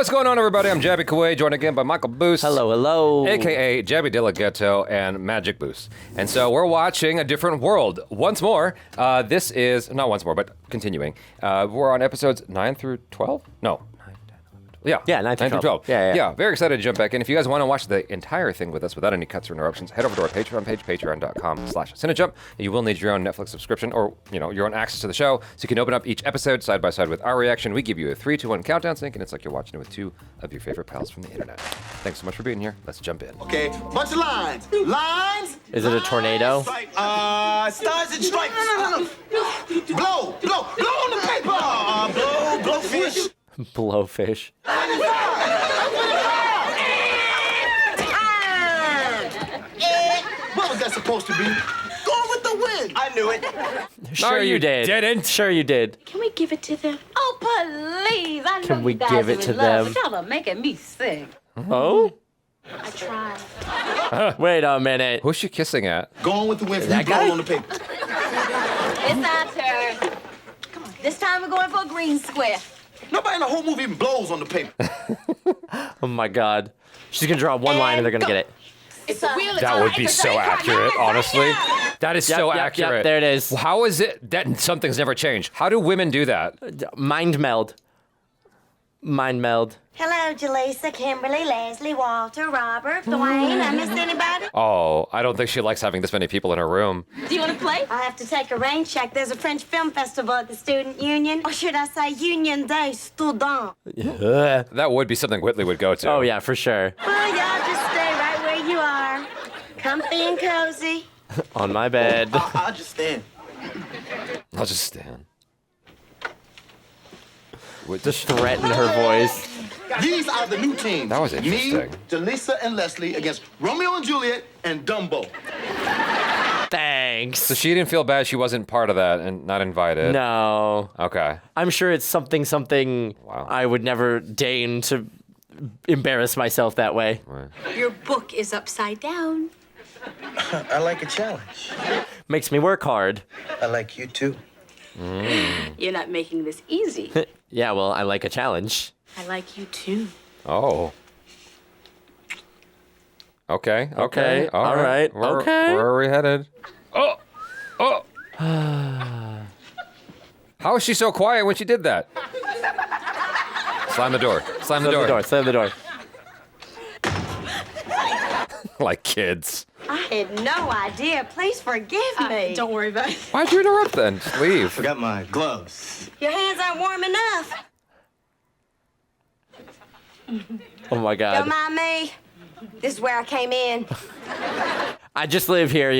What's going on, everybody? I'm Jaby Koay, joined again by Michael Boost. Hello, hello. A.K.A. Jaby De La Ghetto and Magic Boost. And so we're watching A Different World once more. This is, not once more, but continuing. We're on episodes 9 through 12? No. Yeah, 9 through 12. Yeah, very excited to jump back in. If you guys want to watch the entire thing with us without any cuts or interruptions, head over to our Patreon page, patreon.com/cinejump. You will need your own Netflix subscription or, your own access to the show, so you can open up each episode side by side with our reaction. We give you a 3, 2, 1 countdown sync, and it's like you're watching it with two of your favorite pals from the internet. Thanks so much for being here. Let's jump in. Okay, bunch of lines. Lines. Is it a tornado? Stars and stripes. Blow on the paper. Blow fish. Blowfish. What was that supposed to be? Going with the wind. I knew it. Sure you did. Didn't. Sure you did. Can we give it to them? Oh, please. I know Can we you guys give are it to in love, them? but y'all are making me sick. Oh? I tried. Wait a minute. Who's she kissing at? Going with the wind. That Blow guy? on the paper. It's our turn. Come on. This time we're going for a green square. Nobody in the whole movie even blows on the paper. Oh my god. She's gonna draw one line and they're gonna get it. It's a wheel. That would be so accurate, honestly. That is so accurate. Yep, there it is. How is it that something's never changed? How do women do that? Mind meld. Mind meld. Hello, Jaleesa, Kimberly, Leslie, Walter, Robert, Dwayne. I missed anybody? Oh, I don't think she likes having this many people in her room. Do you want to play? I have to take a rain check. There's a French film festival at the Student Union. Or should I say Union des Students? That would be something Whitley would go to. Oh yeah, for sure. Well, y'all just stay right where you are. Comfy and cozy. On my bed. I'll just stand. I'll just stand. Just threaten her voice. These are the new teams. That was interesting. Me, Jaleesa, and Leslie against Romeo and Juliet and Dumbo. Thanks. So she didn't feel bad she wasn't part of that and not invited? No. Okay. I'm sure it's something Wow. I would never deign to embarrass myself that way. Your book is upside down. I like a challenge. Makes me work hard. I like you too. You're not making this easy. Yeah, well, I like a challenge. I like you too. Oh. Okay. Okay, all right, okay. Where are we headed? Oh. How is she so quiet when she did that? Slam the door. Slam the door. Slam the door. Like kids. I had no idea. Please forgive me. Don't worry about it. Why'd you interrupt then? Just leave. Forgot my gloves. Your hands aren't warm enough. Oh my Don't god. mind me. This is where I came in. I just live here,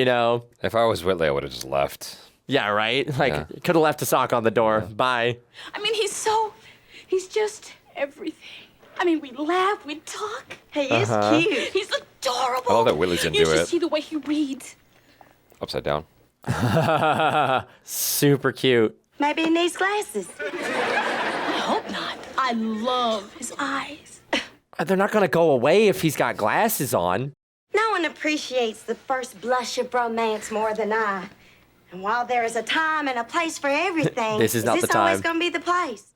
If I was Whitley, I would have just left. Yeah, right? Like, Yeah. could have left a sock on the door. Bye. I mean, he's just everything. I mean, we laugh, we talk. He is cute. He's adorable. I love that Whitley's into You should it. see the way he reads. Upside down. Super cute. Maybe he needs glasses. I hope not. I love his eyes. They're not gonna go away if he's got glasses on. No one appreciates the first blush of romance more than I. And while there is a time and a place for everything, This is not the this always time. gonna be the place?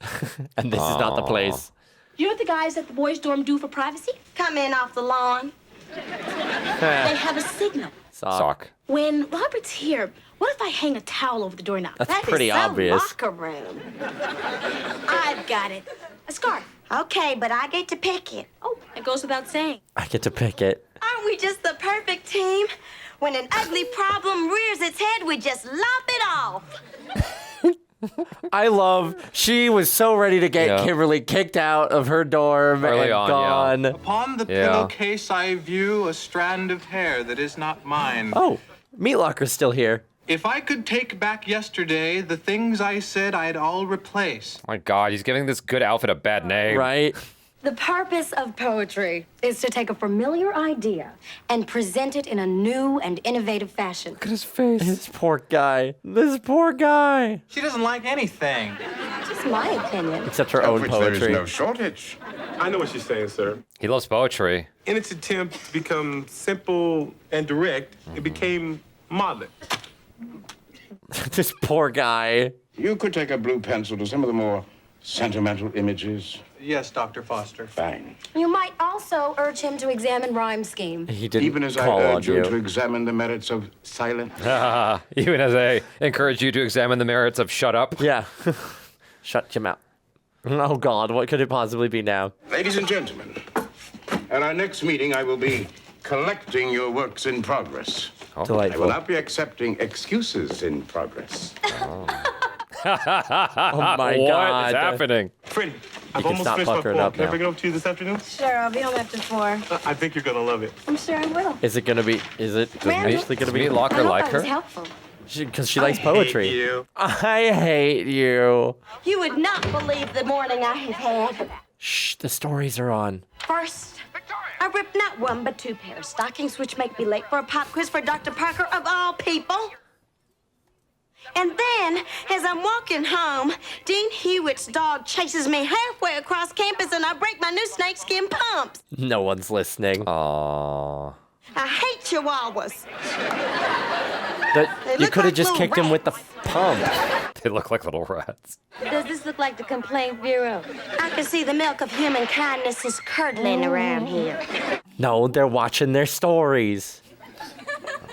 And this is not the place. You know what the guys at the boys' dorm do for privacy? Come in off the lawn. They have a signal. Sock. When Robert's here, what if I hang a towel over the doorknob? That's That is pretty so obvious. locker room. I've got it. A scarf. Okay, but I get to pick it. Oh, it goes without saying. I get to pick it. Aren't we just the perfect team? When an ugly problem rears its head, we just lop it off. I love, she was so ready to get Yeah. Kimberly kicked out of her dorm Early and on, gone. Upon the Yeah. pillowcase I view a strand of hair that is not mine. Oh, Meat Locker's still here. If I could take back yesterday, the things I said I'd all replace. My God, he's giving this good outfit a bad name. Right? The purpose of poetry is to take a familiar idea and present it in a new and innovative fashion. Look at his face. This poor guy. This poor guy. She doesn't like anything. Just my opinion. Except her own Which there is poetry. no shortage. I know what she's saying, sir. He loves poetry. In its attempt to become simple and direct, it became maudlin. This poor guy. You could take a blue pencil to some of the more sentimental images. Yes, Dr. Foster. Fine. You might also urge him to examine rhyme scheme. He didn't Even as I call on urge you to you. examine the merits of silence. Even as I encourage you to examine the merits of shut up. Yeah. Shut your mouth. Oh, God. What could it possibly be now? Ladies and gentlemen, at our next meeting, I will be collecting your works in progress. I will Delightful. not be accepting excuses in progress. Oh, my What God. is happening? Freddie, I've can almost stop finished my puckering poem. up Can I now. bring it over to you this afternoon? Sure, I'll be home after 4. I think you're gonna love it. I'm sure I will. Is it going to be... Is it Randall? actually going to Does be... Meat Locker I hope like I was her? helpful. Because she likes poetry. Hate you. I hate you. You would not believe the morning I have had. Shh, the stories are on. First, I ripped not one but 2 pairs of stockings, which make me late for a pop quiz for Dr. Parker of all people. And then, as I'm walking home, Dean Hewitt's dog chases me halfway across campus and I break my new snakeskin pumps. No one's listening. Aww. I hate chihuahuas. But They you look could have like just little kicked him with the rats. pump. They look like little rats. Does this look like the complaint bureau? I can see the milk of human kindness is curdling around here. No, they're watching their stories.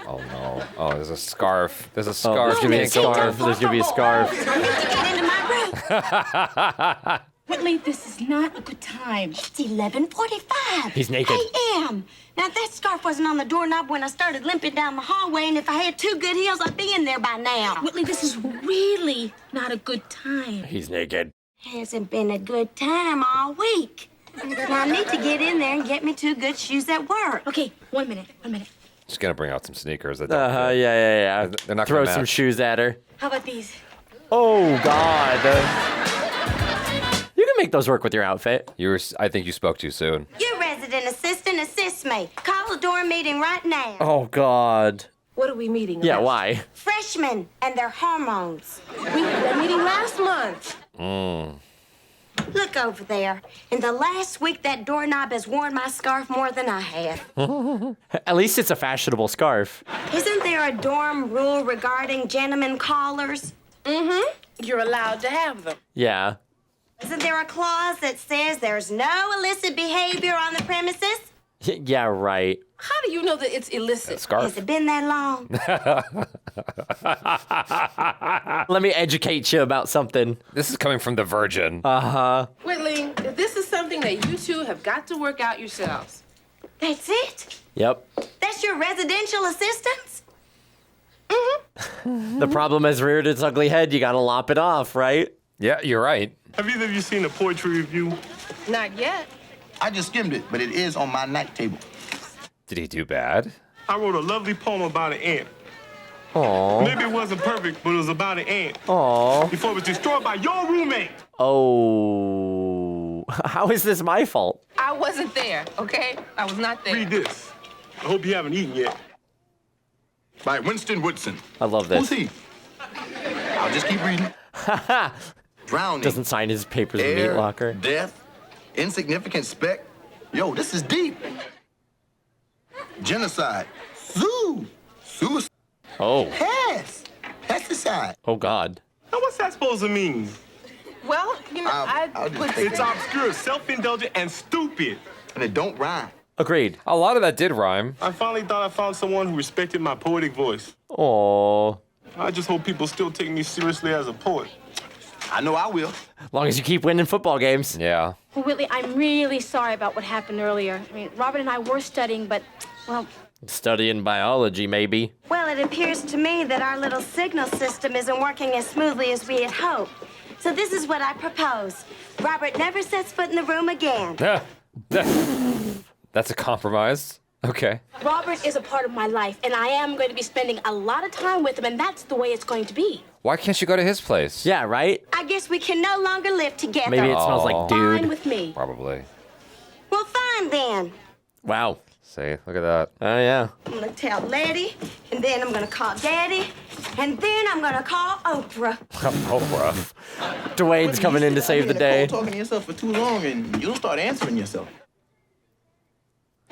Oh no. Oh, there's a scarf. There's a Oh, scarf. there's gonna be a being scarf. There's gonna be a scarf. I need to get into my room. Whitley, this is not a good time. It's 11:45. He's naked. A.M. Now, that scarf wasn't on the doorknob when I started limping down the hallway, and if I had 2 good heels, I'd be in there by now. Whitley, this is really not a good time. He's naked. Hasn't been a good time all week. Now, I need to get in there and get me 2 good shoes at work. Okay, 1 minute, 1 minute. Just gonna bring out some sneakers. That don't Uh-huh, fit. yeah. They're not Throw gonna some match. shoes at her. How about these? Oh, God. You can make those work with your outfit. I think you spoke too soon. Your resident assistant assists me. Call the dorm meeting right now. Oh, God. What are we meeting Yeah, about? why? Freshmen and their hormones. We had that meeting last month. Look over there. In the last week, that doorknob has worn my scarf more than I have. At least it's a fashionable scarf. Isn't there a dorm rule regarding gentlemen callers? Mm-hmm. You're allowed to have them. Yeah. Isn't there a clause that says there's no illicit behavior on the premises? Yeah, right. How do you know that it's illicit? Has Scarf. it been that long? Let me educate you about something. This is coming from the Virgin. Whitley, this is something that you two have got to work out yourselves. That's it? Yep. That's your residential assistance? The problem has reared its ugly head. You gotta lop it off, right? Yeah, you're right. Have either of you seen a poetry review? Not yet. I just skimmed it, but it is on my night table. Did he do bad? I wrote a lovely poem about an ant. Aww. Maybe it wasn't perfect, but it was about an ant. Aww. Before it was destroyed by your roommate. Oh. How is this my fault? I wasn't there, okay? I was not there. Read this. I hope you haven't eaten yet. By Winston Woodson. I love Who's this. he? I'll just keep reading. Drowning. Doesn't sign his papers in Air, Meat Locker. Death. Insignificant speck. Yo, this is deep. Genocide. Zoo. Suicide. Oh. Pest. Pesticide. Oh, God. Now, what's that supposed to mean? Well, you know, I'll just put take It's obscure, self-indulgent, and stupid. And it don't rhyme. Agreed. A lot of that did rhyme. I finally thought I found someone who respected my poetic voice. Aww. I just hope people still take me seriously as a poet. I know I will. As long as you keep winning football games. Yeah. Well, Whitley, I'm really sorry about what happened earlier. I mean, Robert and I were studying, but, well, Studying biology, maybe. Well, it appears to me that our little signal system isn't working as smoothly as we had hoped. So this is what I propose. Robert never sets foot in the room again. That's a compromise. Okay. Robert is a part of my life, and I am going to be spending a lot of time with him, and that's the way it's going to be. Why can't you go to his place? Yeah, right? I guess we can no longer live together. Maybe it smells like Aw. Fine dude. with me. Probably. Well, fine then. Wow. See, look at that. Oh, yeah. I'm gonna tell Letty, and then I'm gonna call Daddy, and then I'm gonna call Oprah. Oprah. Dwayne's coming in to save the day. Talking to yourself for too long, and you'll start answering yourself.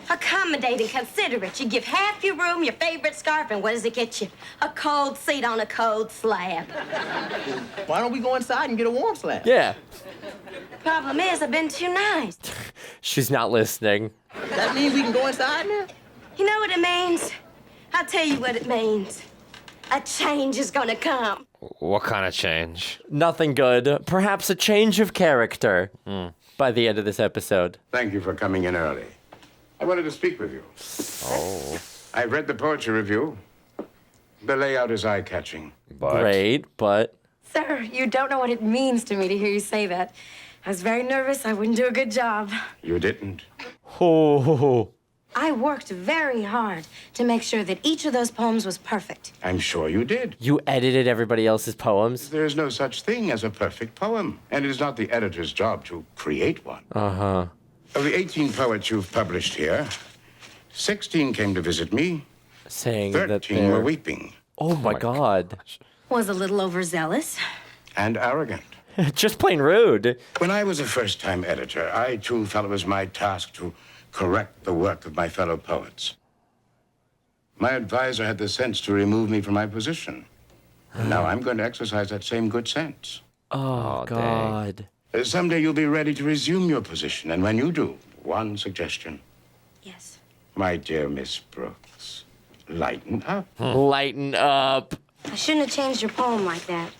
Accommodate and considerate. You give half your room your favorite scarf, and what does it get you? A cold seat on a cold slab. Why don't we go inside and get a warm slab? Yeah. Problem is, I've been too nice. She's not listening. That means we can go inside now? You know what it means? I'll tell you what it means. A change is gonna come. What kind of change? Nothing good. Perhaps a change of character by the end of this episode. Thank you for coming in early. I wanted to speak with you. Oh. I've read the poetry review. The layout is eye-catching. But Great, but Sir, you don't know what it means to me to hear you say that. I was very nervous. I wouldn't do a good job. You didn't. oh, I worked very hard to make sure that each of those poems was perfect. I'm sure you did. you edited everybody else's poems. There is no such thing as a perfect poem, and it is not the editor's job to create one. Uh-huh. Of the 18 poets you've published here, 16 came to visit me, Saying that 13 were they're... weeping Oh my god. Was a little overzealous. and arrogant. Just plain rude. When I was a first-time editor, I too felt it was my task to correct the work of my fellow poets. My advisor had the sense to remove me from my position. And now I'm going to exercise that same good sense. Oh, dang. god. Someday you'll be ready to resume your position, and when you do, one suggestion. Yes. My dear Miss Brooks, lighten up. Lighten up. I shouldn't have changed your poem like that.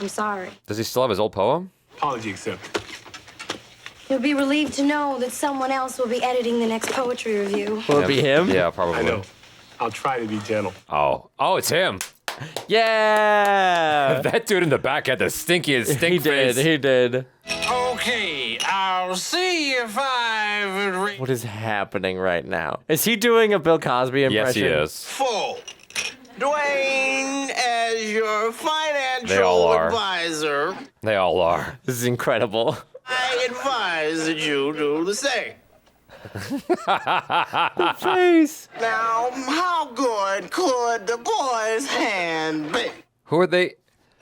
I'm sorry. does he still have his old poem? Apology accepted. You'll be relieved to know that someone else will be editing the next poetry review. Will it be him? Yeah, probably. I know. I'll try to be gentle. Oh, it's him. Yeah. That dude in the back had the stinkiest stink he face. did. He did. Okay, I'll see if I've What is happening right now? Is he doing a Bill Cosby Yes, impression? he is. full. Dwayne, as your They all financial are. advisor, They all are. This is incredible. I advise that you do the same. Face. Now, how good could the boy's hand be? Who are they?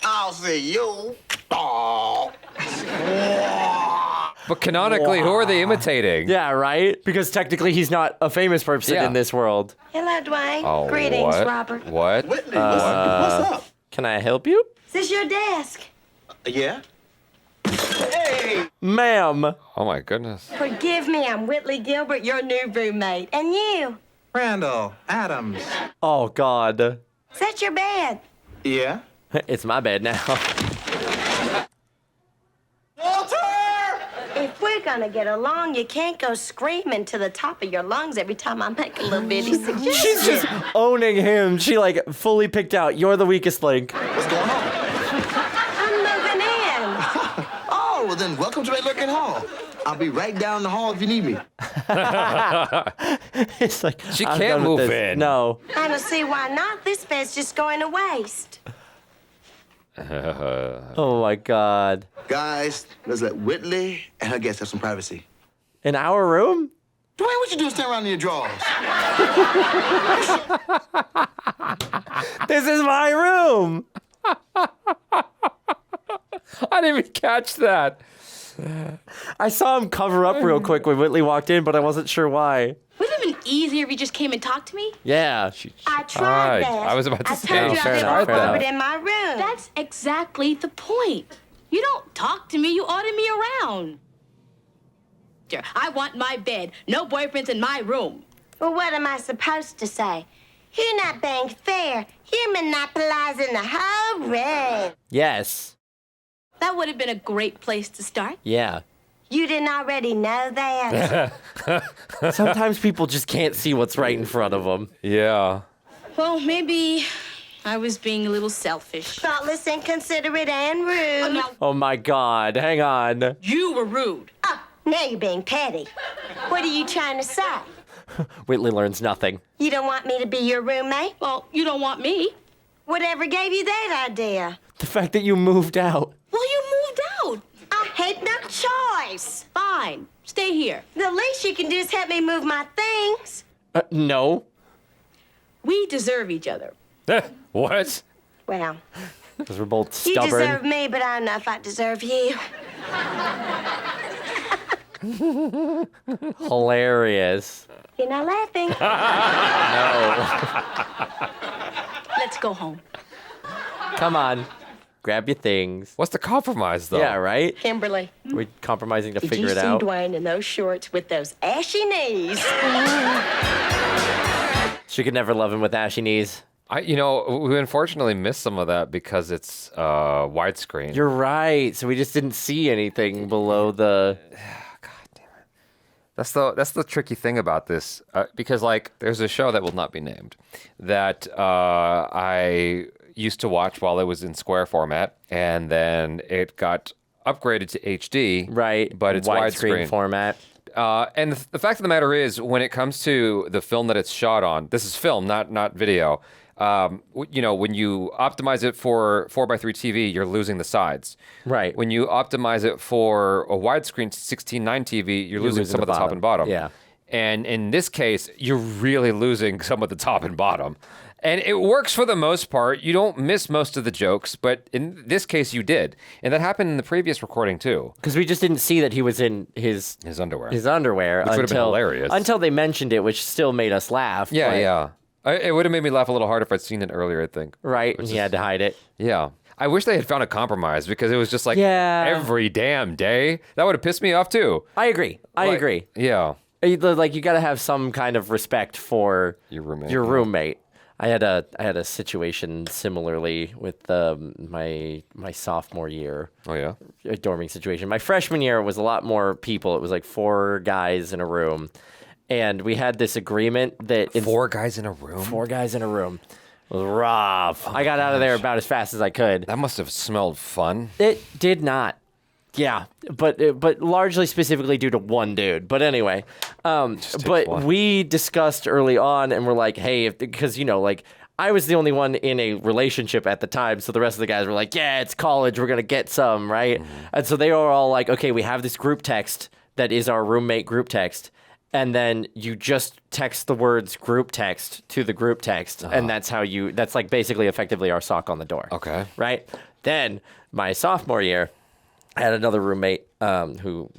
I'll see you. Oh. But canonically, who are they imitating? Yeah, right? Because technically he's not a famous person Yeah. in this world. Hello, Dwayne. Oh, Greetings, what? Robert. What? Whitley, what's up? Can I help you? Is this your desk? Yeah? Ma'am. Oh my goodness. Forgive me, I'm Whitley Gilbert, your new roommate. And you? Randall Adams. Oh, God. Is that your bed? Yeah? It's my bed now. If we're gonna get along, you can't go screaming to the top of your lungs every time I make a little bitty suggestion. She's just owning him. She, like, fully picked out, you're the weakest link. What's going on? I'm moving in. Oh, well then, welcome to Looking Hall. I'll be right down the hall if you need me. It's like, She I'm can't done with move this. in. No. I don't see why not. This bed's just going to waste. Oh, my God. Guys, let's let Whitley and her guests have some privacy. In our room? Dwayne, what you doing standing around in your drawers? This is my room. I didn't even catch that. I saw him cover up real quick when Whitley walked in, but I wasn't sure why. Would it have been easier if you just came and talked to me? Yeah. I tried Right. that. I was about to say, told you fair I enough, didn't fair want enough. it in my room. That's exactly the point. You don't talk to me, you order me around. I want my bed. No boyfriends in my room. Well, what am I supposed to say? You're not being fair. You're monopolizing the whole room. Yes. That would have been a great place to start. Yeah. You didn't already know that? Sometimes people just can't see what's right in front of them. Yeah. Well, maybe I was being a little selfish. Thoughtless, inconsiderate, and rude. Now, Oh my God. Hang on. you were rude. Oh, now you're being petty. What are you trying to say? Whitley learns nothing. You don't want me to be your roommate? Well, you don't want me. Whatever gave you that idea? The fact that you moved out. Well, you moved out. I had no choice. Fine. Stay here. The least you can do is help me move my things. No. We deserve each other. What? Well, Because we're both you stubborn. deserve me, but I don't know if I deserve you. Hilarious. You're not laughing. No. Let's go home. Come on. grab your things. What's the compromise, though? Yeah, right? Kimberly, We're compromising to did figure you it see out. Dwayne in those shorts with those ashy knees? She could never love him with ashy knees. We unfortunately missed some of that because it's widescreen. You're right. So we just didn't see anything below the... That's the tricky thing about this, because there's a show that will not be named that I used to watch while it was in square format, and then it got upgraded to HD. Right, but it's widescreen format. And the fact of the matter is, when it comes to the film that it's shot on, this is film, not video. When you optimize it for 4:3 TV, you're losing the sides. Right. When you optimize it for a widescreen 16:9 TV, you're losing some of the top and bottom. Yeah. And in this case, you're really losing some of the top and bottom. And it works for the most part. You don't miss most of the jokes, but in this case, you did. And that happened in the previous recording, too. Because we just didn't see that he was in his underwear. His underwear. Which would have been hilarious. Until they mentioned it, which still made us laugh. Yeah, but- yeah. It would have made me laugh a little harder if I'd seen it earlier, I think. Right, and he had to hide it. Yeah. I wish they had found a compromise because it was just every damn day. That would have pissed me off, too. I agree. I agree. Yeah. You got to have some kind of respect for your roommate. I had a situation similarly with my sophomore year. Oh, yeah? A dorming situation. My freshman year was a lot more people. It was 4 guys in a room. And we had this agreement that... 4 guys in a room? 4 guys in a room. It was rough. I got out of there about as fast as I could. That must have smelled fun. It did not. Yeah, but largely specifically due to one dude. But anyway, we discussed early on and we're like, hey, because, I was the only one in a relationship at the time, so the rest of the guys were like, yeah, it's college, we're going to get some, right? Mm-hmm. And so they were all like, okay, we have this group text that is our roommate group text. And then you just text the words group text to the group text. And that's how that's basically effectively our sock on the door. Okay. Right? Then my sophomore year, I had another roommate who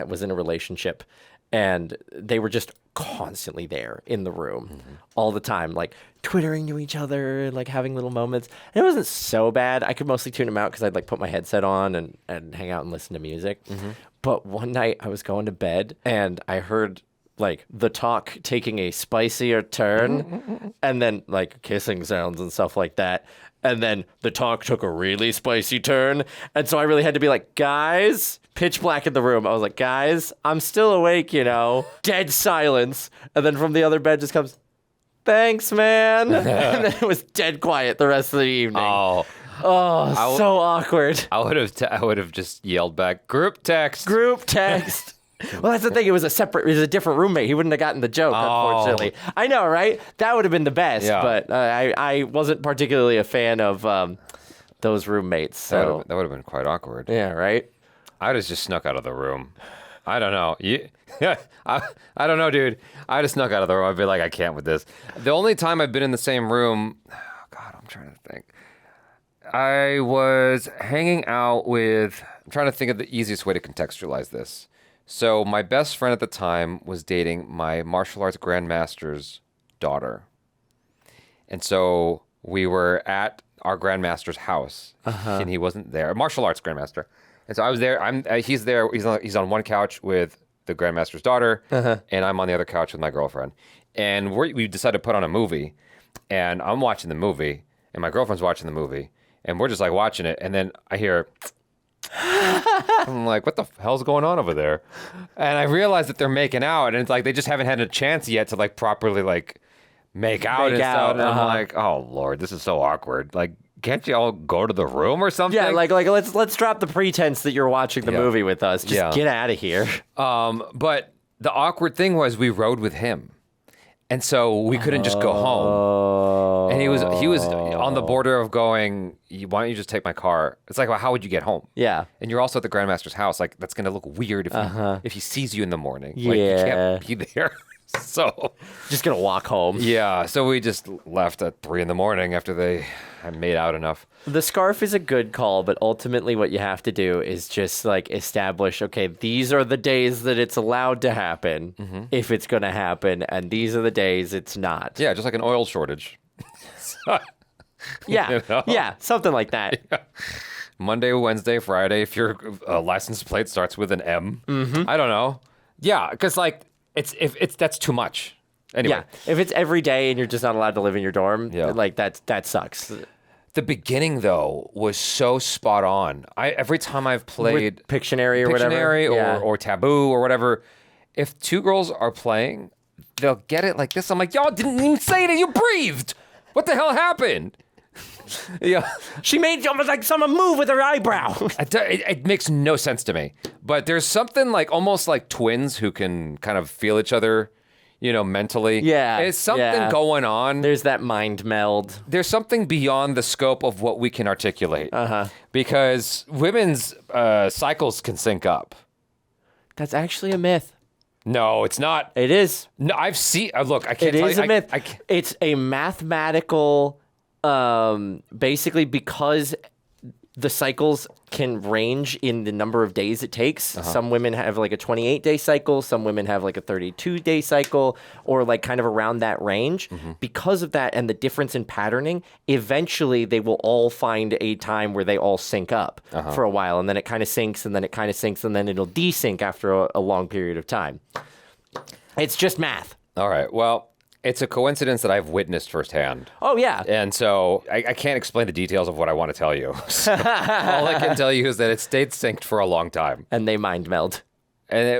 was in a relationship. And they were just constantly there in the room all the time, twittering to each other and having little moments. And it wasn't so bad. I could mostly tune them out because I'd put my headset on and hang out and listen to music. Mm-hmm. But one night I was going to bed and I heard the talk taking a spicier turn and then kissing sounds and stuff like that. And then the talk took a really spicy turn. And so I really had to be like, guys, pitch black in the room. I was like, guys, I'm still awake, Dead silence. And then from the other bed just comes, thanks, man. And then it was dead quiet the rest of the evening. Oh, so awkward. I would have just yelled back, group text. Group text. Well, that's the thing. It was a different roommate. He wouldn't have gotten the joke, unfortunately. I know, right? That would have been the best. Yeah. But I wasn't particularly a fan of those roommates. So that would have been quite awkward. Yeah, right? I would have just snuck out of the room. I don't know. I don't know, dude. I just snuck out of the room. I'd be like, I can't with this. The only time I've been in the same room, God, I'm trying to think. I was hanging out with, I'm trying to think of the easiest way to contextualize this. So my best friend at the time was dating my martial arts grandmaster's daughter. And so we were at our grandmaster's house, and he wasn't there. Martial arts grandmaster. And so I was there. He's there. He's on one couch with the grandmaster's daughter, and I'm on the other couch with my girlfriend. And we decided to put on a movie, and I'm watching the movie, and my girlfriend's watching the movie, and we're just watching it. And then I hear... I'm like, what the hell's going on over there? And I realize that they're making out, and it's they just haven't had a chance yet to properly make out and stuff. And I'm like, oh Lord, this is so awkward. Can't you all go to the room or something? Yeah, let's drop the pretense that you're watching the movie with us. Just get out of here. But the awkward thing was we rode with him. And so we couldn't just go home. And he was on the border of going, why don't you just take my car? It's well, how would you get home? Yeah. And you're also at the grandmaster's house. That's going to look weird if he sees you in the morning. Yeah. You can't be there. So just going to walk home. Yeah. So we just left at 3 a.m. after they had made out enough. The scarf is a good call, but ultimately what you have to do is just establish, okay, these are the days that it's allowed to happen if it's going to happen, and these are the days it's not. Yeah, just like an oil shortage. Yeah, You know? yeah, something like that. Monday, Wednesday, Friday. If your license plate starts with an M, I don't know. Yeah, because like it's that's too much. Anyway, Yeah, if it's every day and you're just not allowed to live in your dorm, like that sucks. the beginning though was so spot on. Every time I've played With Pictionary or whatever, Pictionary or Taboo or whatever, if two girls are playing, they'll get it like this. I'm like, y'all didn't even say that you breathed. What the hell happened? Yeah, she made almost like someone move with her eyebrow. It makes no sense to me. But there's something like almost like twins who can kind of feel each other, mentally. Yeah, it's something going on. There's that mind meld. There's something beyond the scope of what we can articulate. Because women's cycles can sync up. That's actually a myth. No, it's not. It is. No, I've seen. Look, I can't. It tell is you, a myth. It's a mathematical. Basically, because the cycles can range in the number of days it takes. Some women have like a 28-day cycle. Some women have like a 32-day cycle, or like kind of around that range. Because of that and the difference in patterning, eventually they will all find a time where they all sync up for a while, and then it kind of syncs, and then it kind of syncs, and then it'll desync after a long period of time. It's just math. All right. Well, it's a coincidence that I've witnessed firsthand. Oh, yeah. And so I can't explain the details of what I want to tell you. So all I can tell you is that it stayed synced for a long time. And they mind meld. And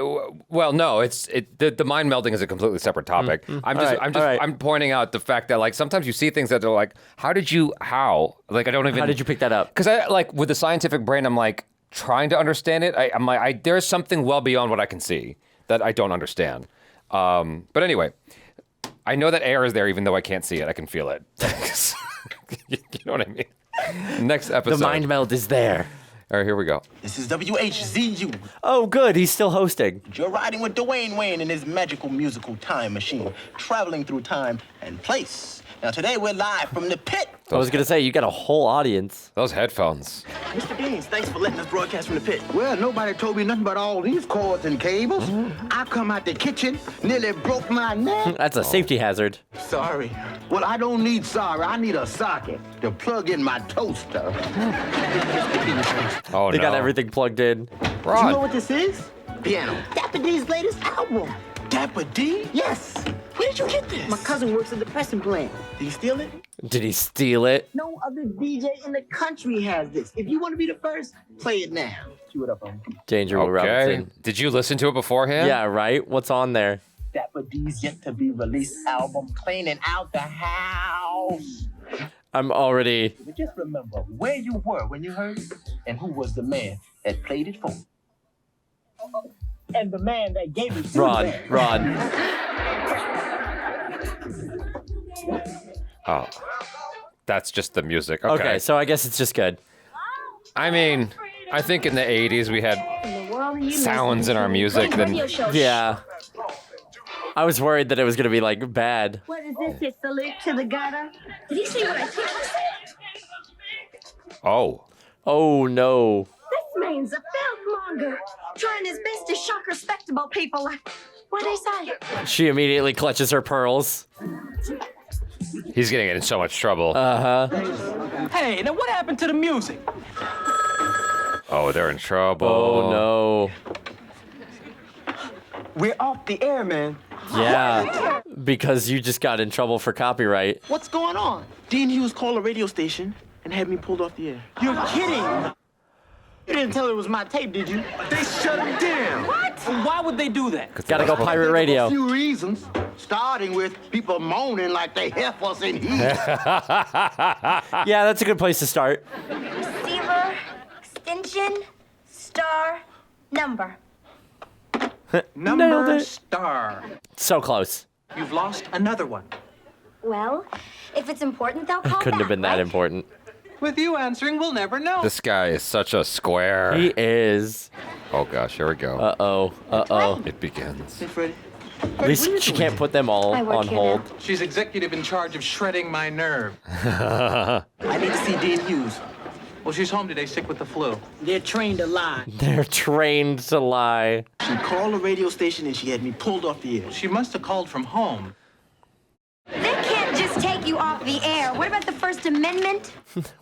no, the mind melding is a completely separate topic. I'm pointing out the fact that like sometimes you see things that are like, how did you pick that up? Because I like with the scientific brain, I'm like trying to understand it. I'm like, there's something well beyond what I can see that I don't understand. But anyway. I know that air is there even though I can't see it. I can feel it. You know what I mean? Next episode. The mind meld is there. All right, here we go. This is WHZU. Oh, good. He's still hosting. You're riding with Dwayne Wayne in his magical musical time machine, traveling through time and place. Now, today we're live from the pit. I was going to say, you got a whole audience. Those headphones. Mr. Beans, thanks for letting us broadcast from the pit. Well, nobody told me nothing about all these cords and cables. I come out the kitchen, nearly broke my neck. That's a safety hazard. Sorry. Well, I don't need sorry. I need a socket to plug in my toaster. Oh, They got everything plugged in. You know what this is? Piano. Dapper D's latest album. Dapper D? Yes. Where did you get this? My cousin works at the pressing plant. Did you steal it? Did he steal it? No other DJ in the country has this. If you want to be the first, play it now. Cue it up on me. Danger Will Robinson. Did you listen to it beforehand? Yeah, right? What's on there? Dapper D's yet to be released album, cleaning out the house. I'm already... But just remember where you were when you heard it, and who was the man that played it for you. And the man that gave it to Ron. Oh, that's just the music. Okay, so I guess it's just good. I mean, I think in the 80s we had sounds in our music. Yeah. I was worried that it was going to be, like, bad. What is this? It's the link to the gutter? Did he say what I think he said? Oh. Oh, no. This man's a filthmonger, trying his best to shock respectable people like, what'd they say? She immediately clutches her pearls. He's getting in so much trouble. Hey, now what happened to the music? Oh, they're in trouble. Oh, no. We're off the air, man. Yeah, because you just got in trouble for copyright. What's going on? Dean Hughes called a radio station and had me pulled off the air. You're kidding. You didn't tell it was my tape, did you? They shut him down. What? Why would they do that? Gotta go pirate radio. A few reasons, starting with people moaning like they heifers in heat. Yeah, that's a good place to start. Receiver, extension, star, number. Number star. So close. You've lost another one. Well, if it's important, they'll call Couldn't have back, been that right? important. With you answering, we'll never know. This guy is such a square. He is. Oh gosh, here we go. Uh-oh. It begins. Hey, Freddie. At least she can't put them all on hold. She's executive in charge of shredding my nerve. I need to see Dean Hughes. Well, she's home today, sick with the flu. They're trained to lie. They're trained to lie. She called the radio station and she had me pulled off the air. She must have called from home. They can't just take you off the air. What about the First Amendment?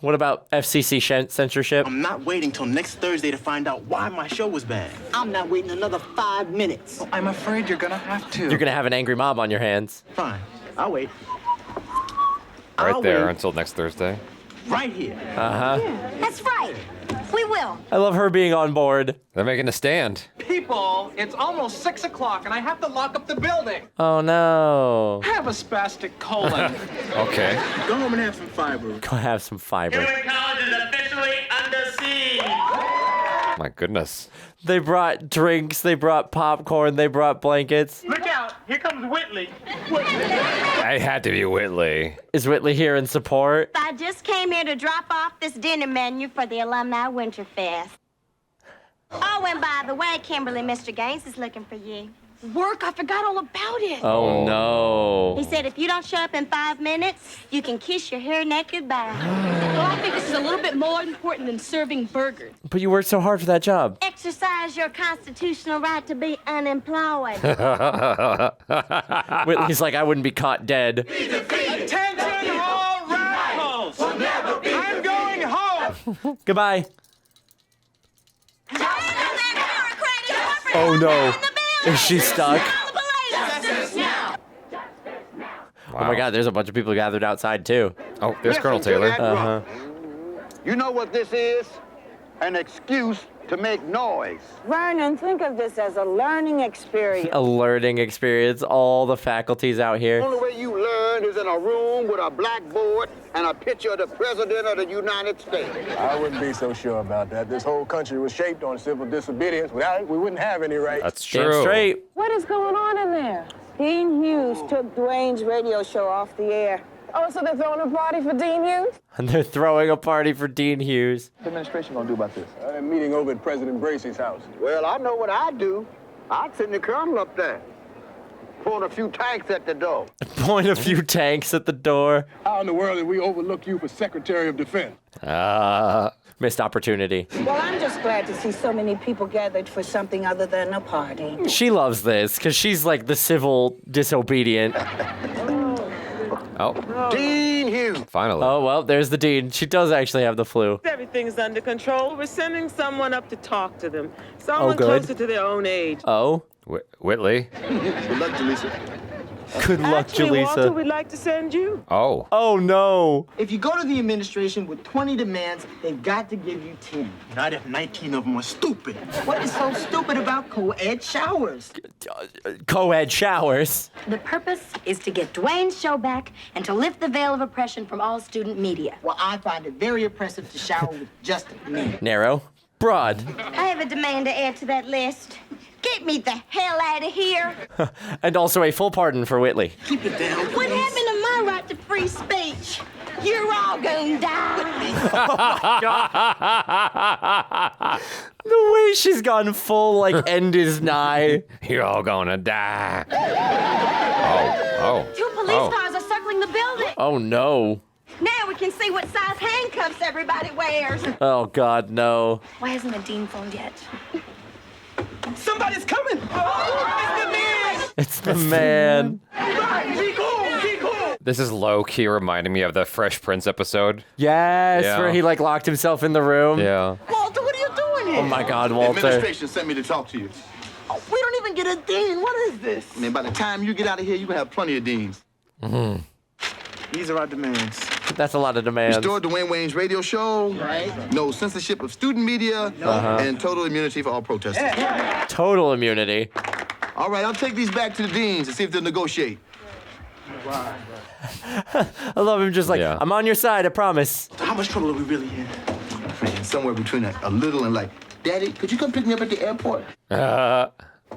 What about FCC censorship? I'm not waiting till next Thursday to find out why my show was banned. I'm not waiting another 5 minutes. Well, I'm afraid you're gonna have to. You're gonna have an angry mob on your hands. Fine, I'll wait. Right I'll there wait. until next Thursday. Right here. Uh-huh. That's right. We will. I love her being on board. They're making a stand. People, it's almost 6 o'clock and I have to lock up the building. Oh no. I have a spastic colon. Okay. Go home and have some fiber. Go have some fiber. College is officially under siege. My goodness. They brought drinks, they brought popcorn, they brought blankets. Look out, here comes Whitley. I had to be Whitley. Is Whitley here in support? I just came here to drop off this dinner menu for the Alumni Winterfest. Oh, and by the way, Kimberly, Mr. Gaines is looking for you. Work, I forgot all about it. Oh no. He said if you don't show up in 5 minutes, you can kiss your hair neck goodbye. Well, I think this is a little bit more important than serving burgers. But you worked so hard for that job. Exercise your constitutional right to be unemployed. Whitley's like, I wouldn't be caught dead. Attention all radicals! I'm going home! Goodbye. Oh no. Is she stuck? Oh my god, there's a bunch of people gathered outside too. Oh, there's Colonel Taylor. Uh-huh. You know what this is? An excuse to make noise. Vernon, think of this as a learning experience. A learning experience. All the faculties out The here. only way you learn is in a room with a blackboard and a picture of the President of the United States. I wouldn't be so sure about that. This whole country was shaped on civil disobedience. Without it, we wouldn't have any rights. That's Damn true. straight. What is going on in there? Dean Hughes took Dwayne's radio show off the air. Oh, so they're throwing a party for Dean Hughes? And they're throwing a party for Dean Hughes. What the administration gonna do about this? They're meeting over at President Bracey's house. Well, I know what I'd do. I'd send the colonel up there, point a few tanks at the door. Point a few tanks at the door. How in the world did we overlook you for Secretary of Defense? Missed opportunity. Well, I'm just glad to see so many people gathered for something other than a party. She loves this because she's like the civil disobedient. Oh. Dean Hughes. Finally. Oh, well, there's the dean. She does actually have the flu. Everything's under control. We're sending someone up to talk to them. Someone good. closer to their own age. Oh. Whitley. Good luck, Jaleesa. Good luck, Actually, Walter, Jaleesa. we'd like to send you. Oh. Oh, no. If you go to the administration with 20 demands, they've got to give you 10. Not if 19 of them are stupid. What is so stupid about co-ed showers? Co-ed showers. The purpose is to get Dwayne's show back and to lift the veil of oppression from all student media. Well, I find it very oppressive to shower with just men. Narrow. Broad. I have a demand to add to that list. Get me the hell out of here. And also a full pardon for Whitley. Keep it down, What happened to my right to free speech? You're all gonna die. The way she's gone full, like, end is nigh. You're all gonna die. Oh. Two police cars are circling the building. Oh, no. Now we can see what size handcuffs everybody wears. Oh, God, no. Why hasn't the dean phoned yet? Somebody's coming! Oh, It's the man. be cool, be cool! This is low-key reminding me of the Fresh Prince episode. Yes, Yeah. where he, like, locked himself in the room. Yeah. Walter, what are you doing here? Oh, my God, Walter. Administration sent me to talk to you. Oh, we don't even get a dean. What is this? I mean, by the time you get out of here, you're gonna have plenty of deans. These are our demands. That's a lot of demands. Restore Dwayne Wayne's radio show. Right. No censorship of student media. And total immunity for all protesters. Total immunity. All right, I'll take these back to the deans and see if they'll negotiate. I love him just like, I'm on your side, I promise. So how much trouble are we really in? Man, somewhere between a little and like, Daddy, could you come pick me up at the airport?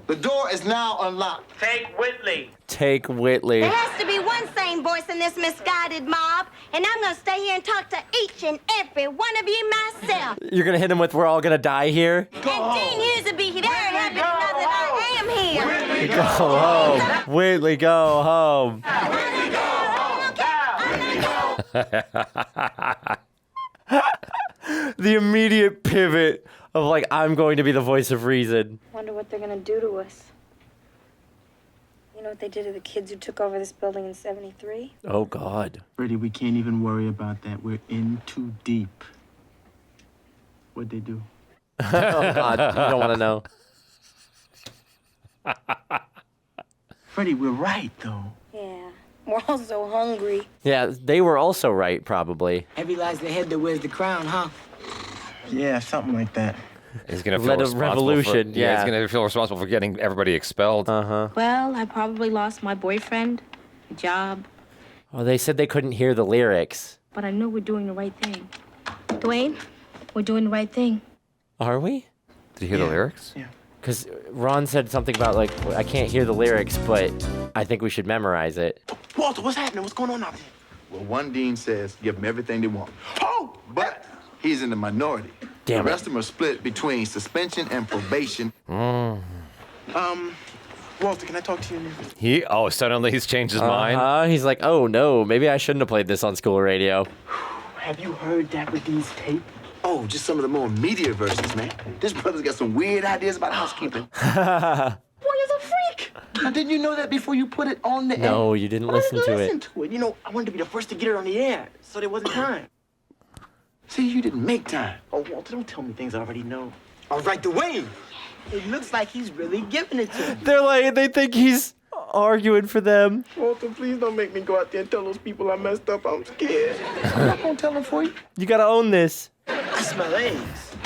The door is now unlocked. Take Whitley. Take Whitley. There has to be one sane voice in this misguided mob, and I'm gonna stay here and talk to each and every one of you myself. You're gonna hit him with "We're all gonna die here"? And Dean Hughes would be very happy to know that I am here. Go home. Whitley, go home. The immediate pivot of like, I'm going to be the voice of reason. Wonder what they're gonna do to us. You know what they did to the kids who took over this building in 73? Oh, God. Freddie, we can't even worry about that. We're in too deep. What'd they do? Oh, God. You don't want to know. Freddie, we're right, though. Yeah. We're all so hungry. Yeah, they were also right, probably. Heavy lies the head that wears the crown, huh? Yeah, something like that. He's gonna feel Led a responsible revolution, for, yeah. He's gonna feel responsible for getting everybody expelled. Uh-huh. Well, I probably lost my boyfriend, a job, Oh, they said they couldn't hear the lyrics. but I know we're doing the right thing. Dwayne, we're doing the right thing. Are we? Did you hear the lyrics? Yeah. Because Ron said something about, like, I can't hear the lyrics, but I think we should memorize it. Walter, what's happening? What's going on out there? Well, one dean says give them everything they want. Oh! But he's in the minority. Damn the it. rest of them are split between suspension and probation. Walter, can I talk to you? Suddenly he's changed his mind. He's like, oh, no, maybe I shouldn't have played this on school radio. Have you heard Dapper D's tape? Oh, just some of the more media versions, man. This brother's got some weird ideas about housekeeping. Boy, he's a freak. Now, didn't you know that before you put it on the air? No, you didn't listen to Listen it. to it. You know, I wanted to be the first to get it on the air, so there wasn't time. See, you didn't make time. Oh, Walter, don't tell me things I already know. All right, Dwayne. It looks like he's really giving it to me. They think he's arguing for them. Walter, please don't make me go out there and tell those people I messed up. I'm scared. I'm not gonna tell them for you. You gotta own this. I smell eggs.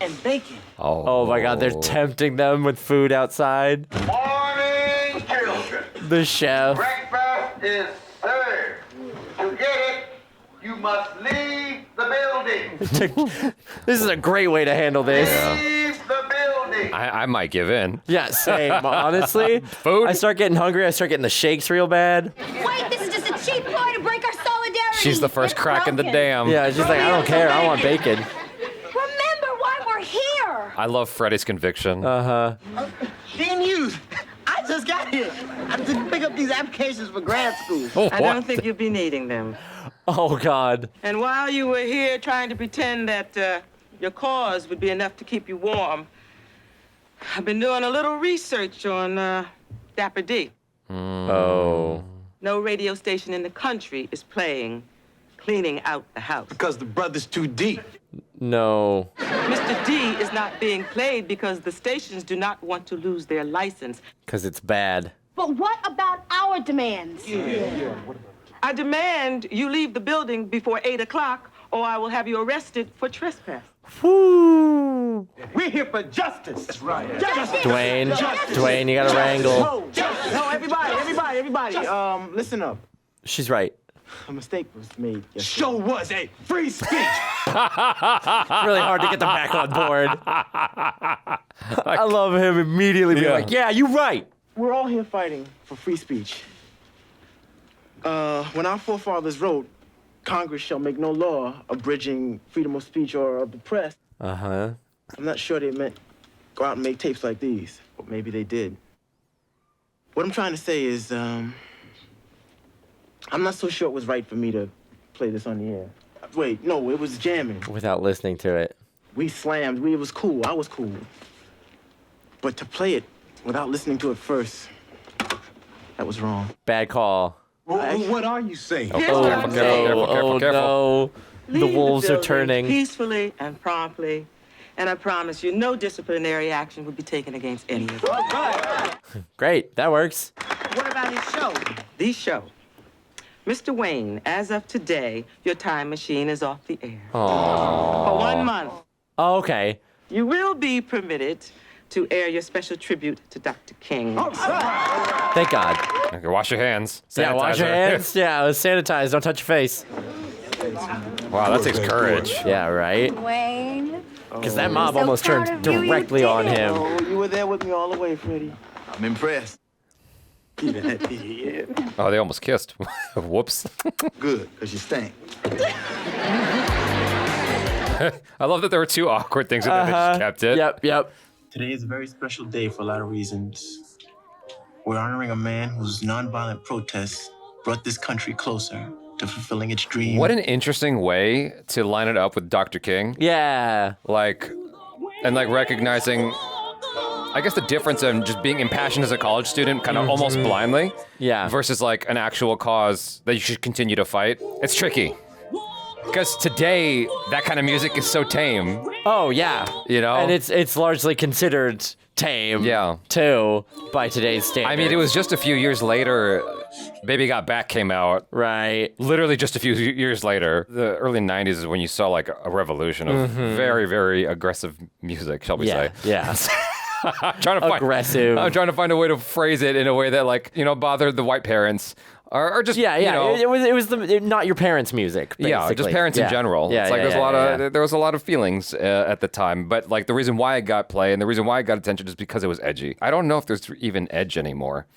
And bacon. Oh my God, they're tempting them with food outside. Morning, children. The chef. Breakfast is served. To get it, you must leave the building. This is a great way to handle this. Leave the building. I might give in. Yeah, same. Honestly, Food? I start getting hungry. I start getting the shakes real bad. Wait, this is just a cheap ploy to break our solidarity. She's the first crack in the dam. Yeah, she's like, I don't care. I want bacon. Remember why we're here. I love Freddie's conviction. Uh-huh. Dean Hughes, I just got here. I have to pick up these applications for grad school. I don't think you'll be needing them. Oh, God. And while you were here trying to pretend that your cause would be enough to keep you warm, I've been doing a little research on Dapper D. Oh. No radio station in the country is playing Cleaning Out the House. Because the brother's too deep. No. Mr. D is not being played because the stations do not want to lose their license. Because it's bad. But what about our demands? I demand you leave the building before 8 o'clock, or I will have you arrested for trespass. Woo! We're here for justice. That's right. Justice. Dwayne, you gotta wrangle. No, everybody. Listen up. She's right. A mistake was made. Show was a free speech. It's really hard to get them back on board. I love him immediately being like, yeah, you're right. We're all here fighting for free speech. When our forefathers wrote, Congress shall make no law abridging freedom of speech or of the press. Uh-huh. I'm not sure they meant go out and make tapes like these, but maybe they did. What I'm trying to say is, I'm not so sure it was right for me to play this on the air. Wait, no, it was jamming. Without listening to it. We slammed, it was cool, I was cool. But to play it without listening to it first, that was wrong. Bad call. What are you saying? Oh, no. The Leave wolves are building turning. peacefully and promptly, and I promise you no disciplinary action will be taken against any of you. Great, that works. What about his show? The show. Mr. Wayne, as of today, your time machine is off the air. Aww. For 1 month. Oh, okay. You will be permitted to air your special tribute to Dr. King. Thank God. Okay, wash your hands. Yeah, wash your Sanitizer. hands. Yeah, sanitize. Don't touch your face. Wow, that takes courage. Yeah, right? Wayne. Because that mob almost turned directly on him. Oh, you were there with me all the way, Freddie. I'm impressed. Even at the end. Oh, they almost kissed. Whoops. Good, because you stink. I love that there were two awkward things and then they just kept it. Yep. Today is a very special day for a lot of reasons. We're honoring a man whose nonviolent protests brought this country closer to fulfilling its dream. What an interesting way to line it up with Dr. King. Yeah. Like, and like recognizing I guess the difference in just being impassioned as a college student, kind of almost blindly, versus like an actual cause that you should continue to fight. It's tricky. Because today, that kind of music is so tame. Oh, yeah. You know? And it's largely considered tame, too, by today's standards. I mean, it was just a few years later, Baby Got Back came out. Right. Literally just a few years later. The early 90s is when you saw like a revolution of very, very aggressive music, shall we say. Yeah. I'm trying to find a way to phrase it in a way that like, bothered the white parents. Or just it was not your parents' music. Basically. Yeah, just parents in general. It's like there was a lot of feelings at the time, but like the reason why it got play and the reason why it got attention is because it was edgy. I don't know if there's even edge anymore.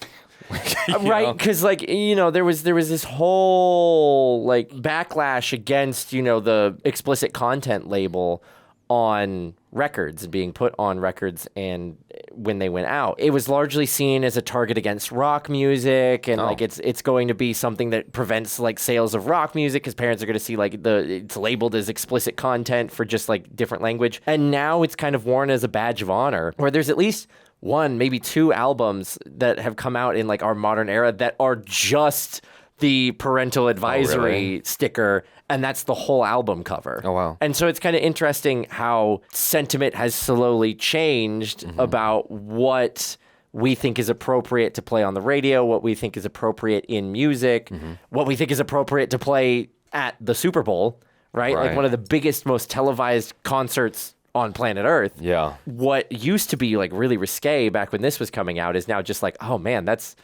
Right, because like there was this whole like backlash against the explicit content label on records being put on records, and when they went out, it was largely seen as a target against rock music, and like it's going to be something that prevents like sales of rock music because parents are going to see like it's labeled as explicit content for just like different language, and now it's kind of worn as a badge of honor, where there's at least one, maybe two albums that have come out in like our modern era that are just the parental advisory sticker, and that's the whole album cover. Oh, wow. And so it's kind of interesting how sentiment has slowly changed about what we think is appropriate to play on the radio, what we think is appropriate in music, what we think is appropriate to play at the Super Bowl, right? Like one of the biggest, most televised concerts on planet Earth. Yeah. What used to be like really risque back when this was coming out is now just like, oh man, that's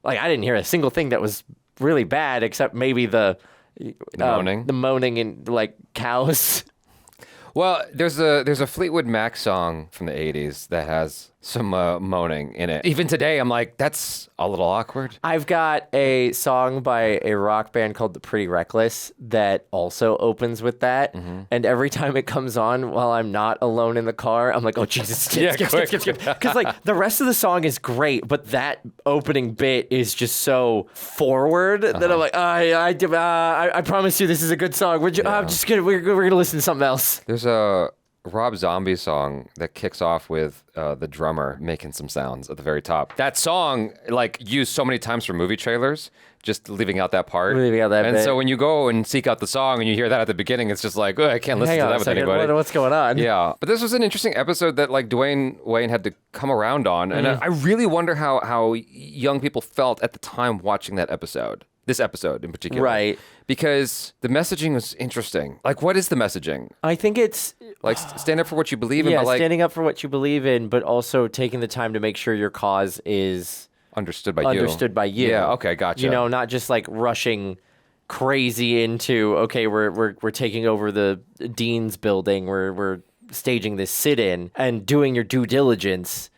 like, I didn't hear a single thing that was really bad except maybe the moaning and like cows. Well, there's a Fleetwood Mac song from the 80s that has some moaning in it. Even today, I'm like, that's a little awkward. I've got a song by a rock band called The Pretty Reckless that also opens with that. And every time it comes on while I'm not alone in the car, I'm like, oh, Jesus, skip. Because like the rest of the song is great, but that opening bit is just so forward that I'm like, I promise you this is a good song. We're gonna listen to something else. There's a Rob Zombie song that kicks off with the drummer making some sounds at the very top. That song, like, used so many times for movie trailers, just leaving out that part. And bit. So when you go and seek out the song and you hear that at the beginning, it's just like, I can't listen to that with anybody. What's going on? Yeah. But this was an interesting episode that, like, Wayne had to come around on. And I really wonder how young people felt at the time watching that episode. This episode in particular. Right. Because the messaging was interesting. Like, what is the messaging? I think it's... Like, stand up for what you believe in, yeah, but like... standing up for what you believe in, but also taking the time to make sure your cause is... Understood by you. Yeah, okay, gotcha. Not just like rushing crazy into, okay, we're taking over the dean's building, we're staging this sit-in, and doing your due diligence...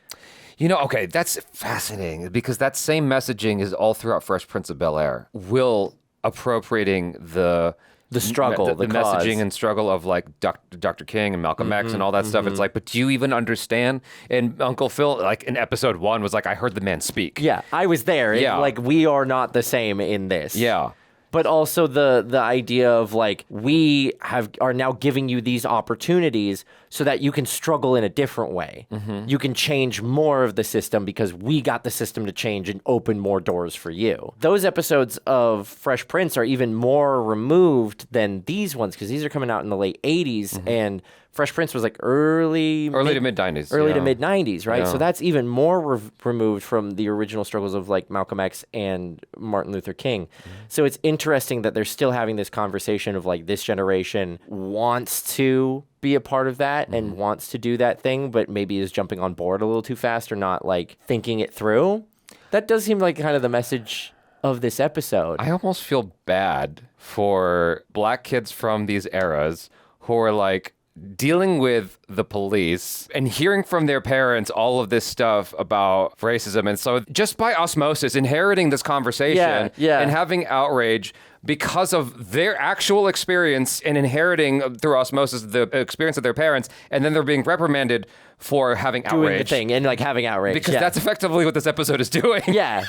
Okay, that's fascinating because that same messaging is all throughout Fresh Prince of Bel-Air. Will appropriating the struggle, the messaging and struggle of like Dr. King and Malcolm X and all that stuff. It's like, but do you even understand? And Uncle Phil, like in episode 1, was like, I heard the man speak. Yeah, I was there. Yeah. Like, we are not the same in this. Yeah. But also the idea of like, we are now giving you these opportunities so that you can struggle in a different way. You can change more of the system because we got the system to change and open more doors for you. Those episodes of Fresh Prince are even more removed than these ones because these are coming out in the late 80s and Fresh Prince was like early to mid 90s, right? Yeah. So that's even more removed from the original struggles of like Malcolm X and Martin Luther King. So it's interesting that they're still having this conversation of like this generation wants to be a part of that and wants to do that thing, but maybe is jumping on board a little too fast or not like thinking it through. That does seem like kind of the message of this episode. I almost feel bad for black kids from these eras who are like dealing with the police and hearing from their parents all of this stuff about racism. And so just by osmosis, inheriting this conversation and having outrage because of their actual experience and inheriting through osmosis the experience of their parents, and then they're being reprimanded for having outrage. Doing the thing and like having outrage. Because that's effectively what this episode is doing. Yeah.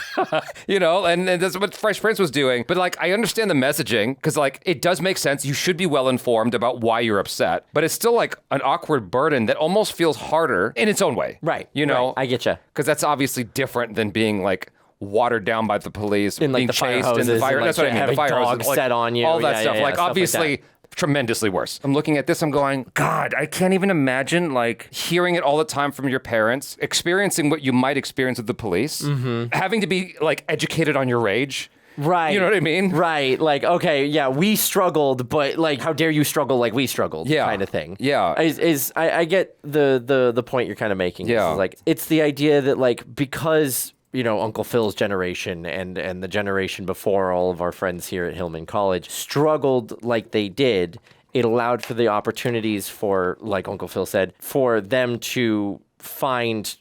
You know, and that's what Fresh Prince was doing. But like, I understand the messaging because like, it does make sense. You should be well informed about why you're upset, but it's still like an awkward burden that almost feels harder in its own way. Right. You know, right. I get you. Because that's obviously different than being like watered down by the police, in, like, being the fire chased hoses, in the fire. and, That's what I mean. having The fire dogs hoses, like, set on you. all that Yeah, stuff. yeah, Like stuff obviously. like that. Tremendously worse. I'm looking at this, I'm going, God, I can't even imagine like hearing it all the time from your parents, experiencing what you might experience with the police, having to be like educated on your rage. Right. You know what I mean? Right. Like, okay, yeah, we struggled, but like, how dare you struggle like we struggled? Yeah. Kind of thing. Yeah. I get the point you're kind of making. Yeah. It's like, it's the idea that like, because, you know, Uncle Phil's generation and the generation before, all of our friends here at Hillman College struggled like they did, it allowed for the opportunities for, like Uncle Phil said, for them to find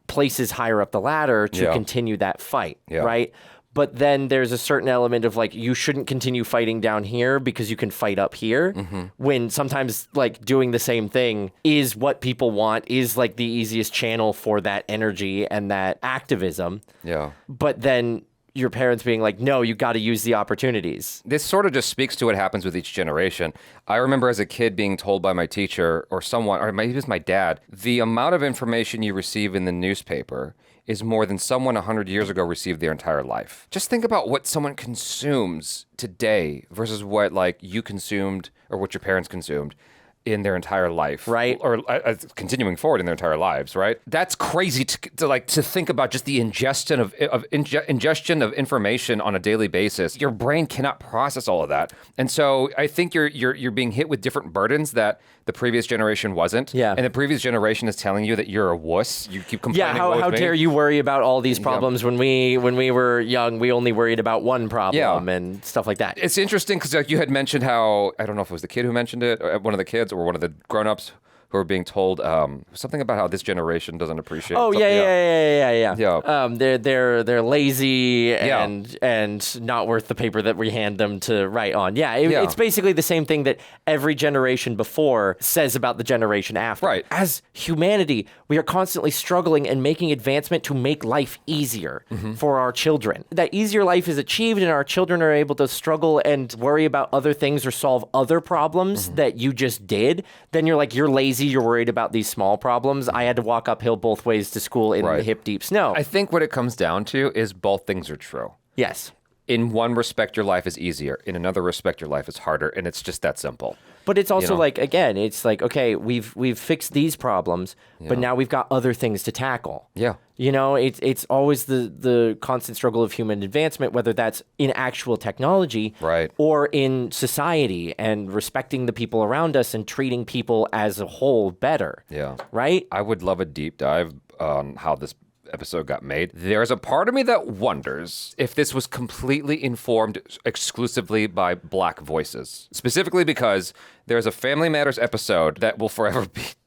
places higher up the ladder to continue that fight, right? But then there's a certain element of like, you shouldn't continue fighting down here because you can fight up here. When sometimes like doing the same thing is what people want, is like the easiest channel for that energy and that activism. Yeah. But then your parents being like, no, you got to use the opportunities. This sort of just speaks to what happens with each generation. I remember as a kid being told by my teacher or someone, or maybe it was my dad, the amount of information you receive in the newspaper is more than someone 100 years ago received their entire life. Just think about what someone consumes today versus what like you consumed or what your parents consumed in their entire life, right? Or continuing forward in their entire lives, right? That's crazy to think about just the ingestion of information on a daily basis. Your brain cannot process all of that, and so I think you're being hit with different burdens that the previous generation wasn't. Yeah. And the previous generation is telling you that you're a wuss. You keep complaining. Yeah. How dare you worry about all these problems when we were young? We only worried about one problem and stuff like that. It's interesting because like, you had mentioned how, I don't know if it was the kid who mentioned it, or one of the kids, or one of the grown-ups who are being told something about how this generation doesn't appreciate. Oh yeah. They're lazy Yeah. and not worth the paper that we hand them to write on. Yeah, Yeah. it's basically the same thing that every generation before says about the generation after. Right. As humanity, we are constantly struggling and making advancement to make life easier for our children. That easier life is achieved and our children are able to struggle and worry about other things or solve other problems that you just did. Then you're like, you're lazy. You're worried about these small problems. I had to walk uphill both ways to school in the hip deep snow. I think what it comes down to is both things are true. Yes. In one respect, your life is easier. In another respect, your life is harder. And it's just that simple. But it's also You know? like, again, it's like, okay, we've fixed these problems, but now we've got other things to tackle. Yeah. You know, it's always the constant struggle of human advancement, whether that's in actual technology or in society and respecting the people around us and treating people as a whole better. Yeah. Right? I would love a deep dive on how this episode got made. There's a part of me that wonders if this was completely informed exclusively by black voices. Specifically because there's a Family Matters episode that will forever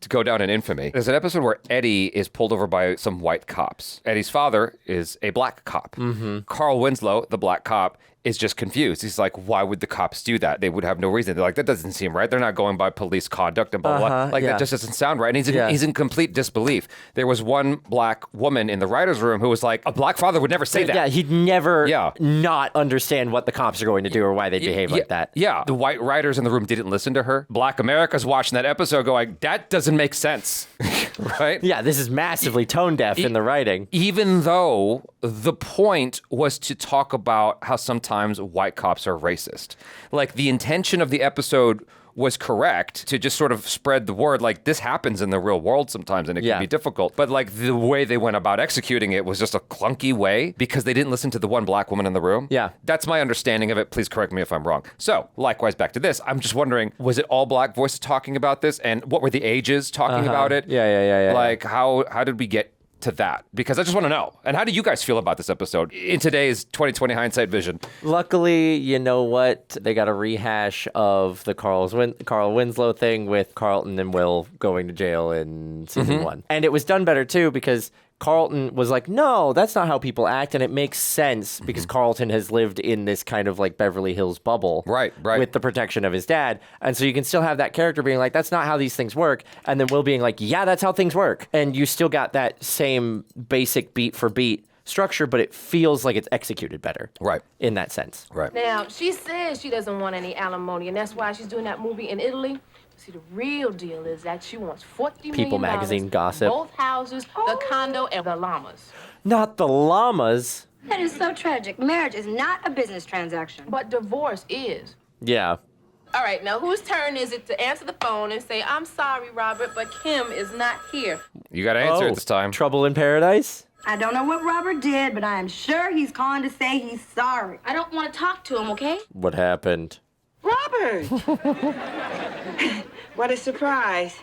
go down in infamy. There's an episode where Eddie is pulled over by some white cops. Eddie's father is a black cop. Carl Winslow, the black cop, is just confused. He's like, why would the cops do that? They would have no reason. They're like, that doesn't seem right. They're not going by police conduct and blah, blah, blah. Like, that just doesn't sound right. And he's in complete disbelief. There was one black woman in the writer's room who was like, a black father would never say that. Yeah, he'd never not understand what the cops are going to do or why they behave like that. Yeah, the white writers in the room didn't listen to her. Black America's watching that episode going, that doesn't make sense, right? Yeah, this is massively tone deaf in the writing. Even though the point was to talk about how sometimes white cops are racist. Like, the intention of the episode was correct to just sort of spread the word, like, this happens in the real world sometimes and it can be difficult. But like, the way they went about executing it was just a clunky way because they didn't listen to the one black woman in the room. Yeah. That's my understanding of it. Please correct me if I'm wrong. So likewise, back to this, I'm just wondering, was it all black voices talking about this? And what were the ages talking about it? Yeah. Like, how did we get to that? Because I just want to know. And how do you guys feel about this episode in today's 2020 hindsight vision? Luckily, you know what? They got a rehash of the Carl Winslow thing with Carlton and Will going to jail in season 1. And it was done better too because Carlton was like, no, that's not how people act. And it makes sense because Carlton has lived in this kind of like Beverly Hills bubble. Right. With the protection of his dad. And so you can still have that character being like, that's not how these things work. And then Will being like, yeah, that's how things work. And you still got that same basic beat for beat structure, but it feels like it's executed better. Right. In that sense. Right. Now, she says she doesn't want any alimony, and that's why she's doing that movie in Italy. See, the real deal is that she wants $40 million. People magazine gossip. Both houses, the condo, and the llamas. Not the llamas. That is so tragic. Marriage is not a business transaction. But divorce is. Yeah. All right, now whose turn is it to answer the phone and say, I'm sorry, Robert, but Kim is not here? You got to answer it this time. Trouble in Paradise? I don't know what Robert did, but I am sure he's calling to say he's sorry. I don't want to talk to him, okay? What happened? Robert! What a surprise.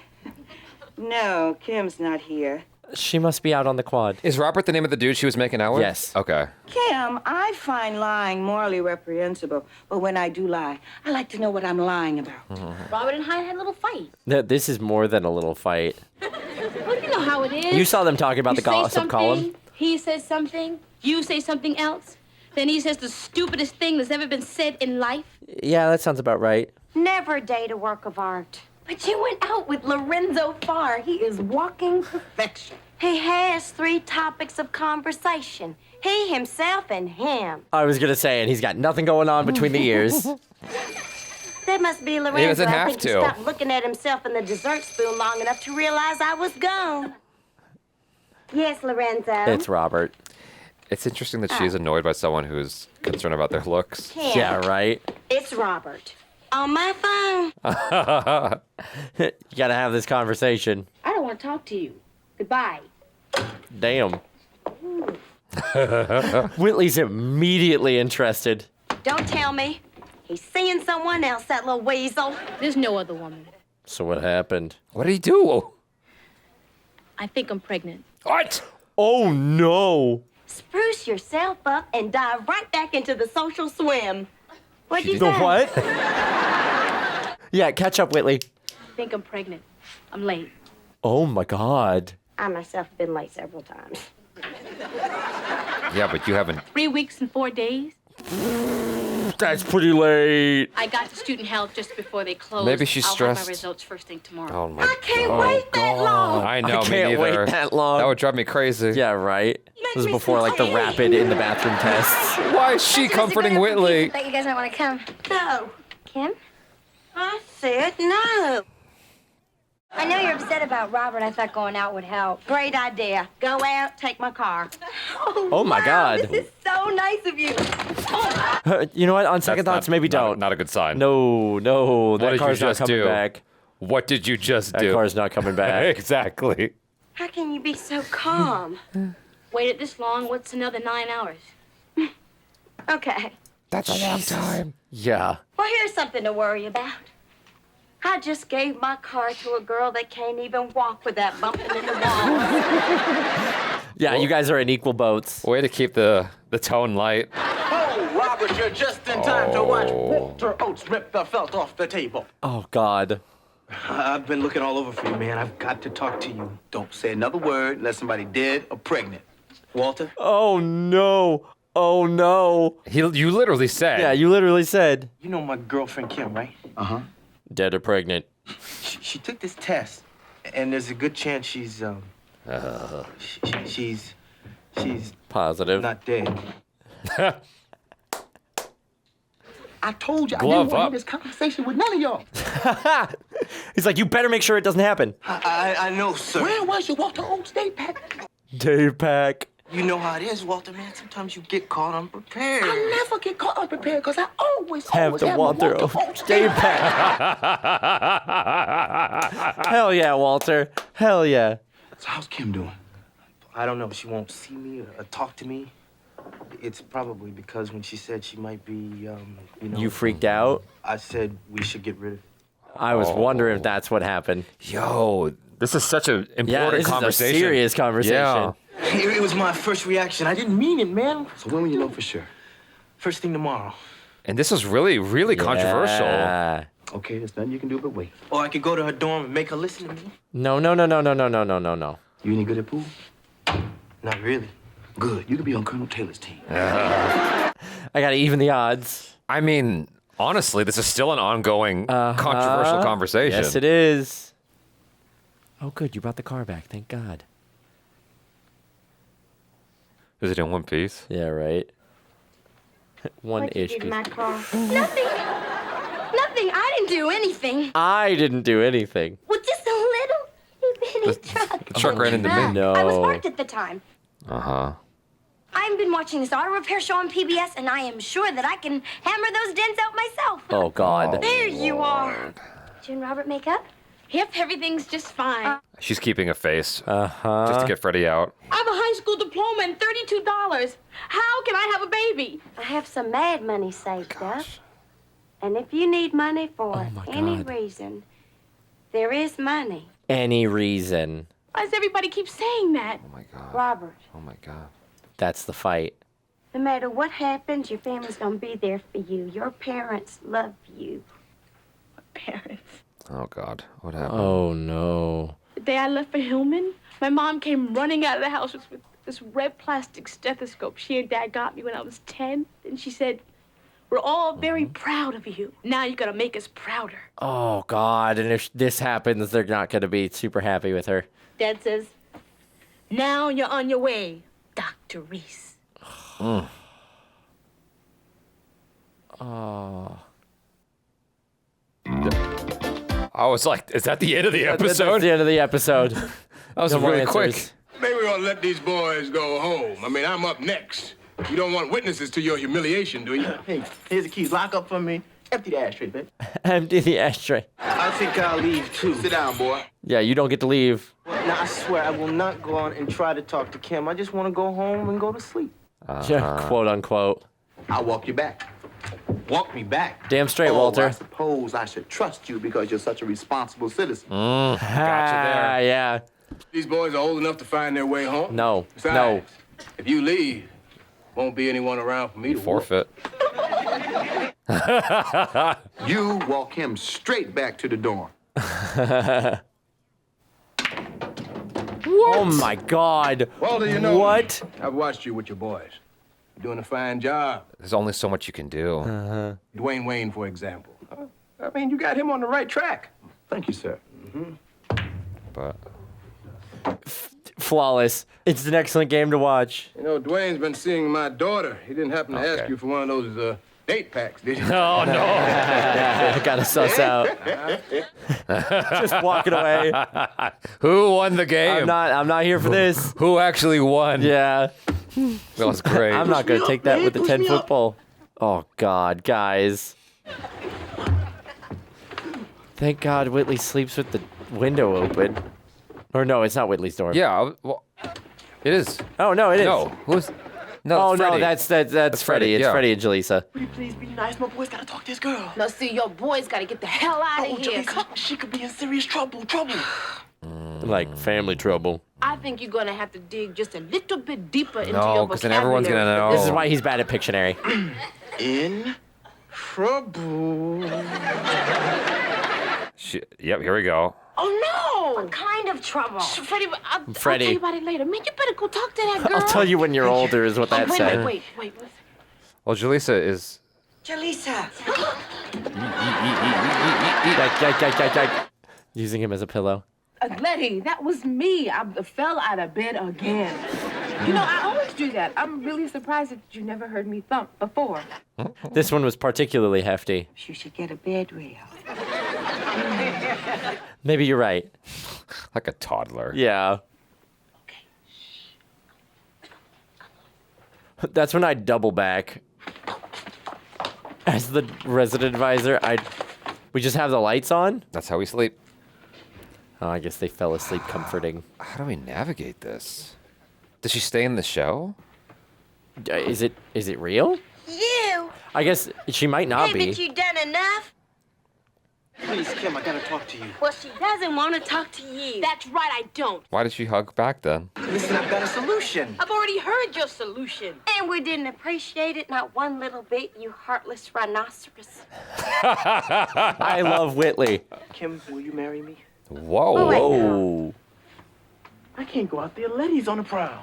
No, Kim's not here. She must be out on the quad. Is Robert the name of the dude she was making out with? Yes. Okay. Kim, I find lying morally reprehensible, but when I do lie, I like to know what I'm lying about. Robert and I had a little fight. This is more than a little fight. Well, you know how it is. You saw them talking about You the say gossip column. something, he says something, you say something else, then he says the stupidest thing that's ever been said in life. Yeah, that sounds about right. Never date a work of art. But you went out with Lorenzo Farr. He is walking perfection. He has 3 topics of conversation. He, himself, and him. I was going to say, and he's got nothing going on between the ears. That must be Lorenzo. He doesn't I have think to. He stopped looking at himself in the dessert spoon long enough to realize I was gone. Yes, Lorenzo. It's Robert. It's interesting that she's annoyed by someone who's concerned about their looks. Kim. Yeah, right? It's Robert. On my phone. You got to have this conversation. I don't want to talk to you. Goodbye. Damn. Whitley's immediately interested. Don't tell me. He's seeing someone else, that little weasel. There's no other woman. So what happened? What did he do? I think I'm pregnant. What? Oh, no. Spruce yourself up and dive right back into the social swim. What'd you The say? what? Yeah, catch up, Whitley. I think I'm pregnant. I'm late. Oh, my God. I myself have been late several times. Yeah, but you haven't. 3 weeks and 4 days. That's pretty late. I got to student health just before they closed. Maybe she's I'll stressed. have my results first thing tomorrow. Oh my I can't wait that long. I know, I me can't neither. wait that long. That would drive me crazy. Yeah, right? This was before, like, the rapid in the bathroom tests. Why is she comforting Whitley? Thought you guys might want to come. No. Kim? I said no. I know you're upset about Robert. I thought going out would help. Great idea. Go out, take my car. Oh, my God. This is so nice of you. You know what? On second thoughts, maybe don't. Not a good sign. No, What that did car's you not just coming do? back. What did you just That do? car's not coming back. Exactly. How can you be so calm? Waited this long, what's another 9 hours? Okay. That's a long time. Yeah. Well, here's something to worry about. I just gave my car to a girl that can't even walk without bumping in the wall. Yeah, you guys are in equal boats. Way to keep the tone light. Oh, Robert, you're just in time to watch Walter Oates rip the felt off the table. Oh, God. I've been looking all over for you, man. I've got to talk to you. Don't say another word unless somebody dead or pregnant. Walter? Oh, no. Oh, no. You literally said. Yeah, you literally said. You know my girlfriend Kim, right? Uh-huh. Dead or pregnant. She took this test, and there's a good chance she's positive. Not dead. I told you I Glove didn't want up. this conversation with none of y'all. He's like, you better make sure it doesn't happen. I know, sir. Where was your Walter Oates day pack? Day pack. You know how it is, Walter, man. Sometimes you get caught unprepared. I never get caught unprepared because I always Have the my Walter Oates day pack. Hell yeah, Walter. Hell yeah. So how's Kim doing? I don't know. She won't see me or talk to me. It's probably because when she said she might be, You freaked out? I said we should get rid of it. I was wondering if that's what happened. Yo, this is such an important Yeah, this conversation. is a serious conversation. Yeah. It was my first reaction. I didn't mean it, man. So when will you know for sure? First thing tomorrow. And this was really, really controversial. Yeah. Okay, there's nothing you can do but wait. Or I could go to her dorm and make her listen to me. No. You any good at pool? Not really. Good. You could be on Colonel Taylor's team. I gotta even the odds. I mean, honestly, this is still an ongoing controversial conversation. Yes, it is. Oh, good. You brought the car back. Thank God. Is it in one piece? Yeah, right. One-ish Give piece. my car. Nothing. Nothing. I didn't do anything. I didn't do anything. Well, just a little bitty truck. The truck ran into me. No. I was parked at the time. Uh-huh. I've been watching this auto repair show on PBS, and I am sure that I can hammer those dents out myself. Oh, God. There you are. Did you and Robert make up? Yep, everything's just fine. She's keeping a face just to get Freddie out. I have a high school diploma and $32. How can I have a baby? I have some mad money saved up. And if you need money for any God. reason, there is money. Any reason. Why does everybody keep saying that? Oh, my God. Robert, Oh, my God. That's the fight. no matter what happens, your family's gonna be there for you. Your parents love you. Parents. Oh, God. What happened? Oh, no. The day I left for Hillman, my mom came running out of the house with this red plastic stethoscope she and Dad got me when I was 10. And she said, "We're all very proud of you. Now you gotta make us prouder." Oh, God. And if this happens, they're not going to be super happy with her. Dad says, "Now you're on your way, Dr. Reese." Oh. I was like, is that the end of the episode? That's the end of the episode. That was No more really answers. quick. Maybe we ought to let these boys go home. I mean, I'm up next. You don't want witnesses to your humiliation, do you? Hey, here's the keys. Lock up for me. Empty the ashtray, babe. Empty the ashtray. I think I'll leave, too. Sit down, boy. Yeah, you don't get to leave. Now, I swear, I will not go on and try to talk to Kim. I just want to go home and go to sleep. Yeah, quote unquote. I'll walk you back. Walk me back. Damn straight, I Walter. suppose I should trust you because you're such a responsible citizen. Gotcha there. Yeah. These boys are old enough to find their way home. No. Besides, No. if you leave, won't be anyone around for me to Forfeit. You walk him straight back to the dorm. Oh my God. Walter, you know, What? I've watched you with your boys. You're doing a fine job. There's only so much you can do. Dwayne Wayne, for example. I mean, you got him on the right track. Thank you, sir. But Flawless. It's an excellent game to watch. You know, Dwayne's been seeing my daughter. He didn't happen to ask Okay. you for one of those 8-packs, did he? oh no. Gotta suss out. Just walking away. Who won the game? I'm not here for this. Who actually won? Yeah. That was great. I'm not gonna take that with the 10-foot pole. Oh God, guys. Thank God Whitley sleeps with the window open. Or no, it's not Whitley's dorm. Yeah, well, it is. Oh no, it is. No, who's? No, Oh it's no, Freddie. that's Freddie, Freddie. It's yeah. Freddie and Jaleesa. Will you please be nice? My boy's got to talk to this girl. No, see, your boy's got to get the hell out of here. Jaleesa, she could be in serious trouble. Like family trouble. I think you're going to have to dig just a little bit deeper into No, your 'cause then everyone's gonna vocabulary. know. This is why he's bad at Pictionary. In trouble. Yep, here we go. Oh, no! What kind of trouble? Freddie, I'll Freddie. tell you about it later. Man, you better go talk to that girl. I'll tell you when you're older is what that wait, said. wait. Well, Jaleesa is. Jaleesa. Yike. Using him as a pillow. Letty, that was me. I fell out of bed again. You know, I always do that. I'm really surprised that you never heard me thump before. This one was particularly hefty. You should get a bed rail. Maybe you're right. Like a toddler. Yeah. That's when I'd double back. As the resident advisor, we just have the lights on? That's how we sleep. Oh, I guess they fell asleep comforting. How do we navigate this? Does she stay in the show? Is it real? You. I guess she might not be. Haven't you done enough? Please, Kim, I gotta talk to you. Well, she doesn't want to talk to you. That's right, I don't. Why did she hug back then? Listen, I've got a solution. I've already heard your solution. And we didn't appreciate it, not one little bit, you heartless rhinoceros. I love Whitley. Kim, will you marry me? Whoa. Oh, wait, Whoa. I can't go out there. Letty's on the prowl.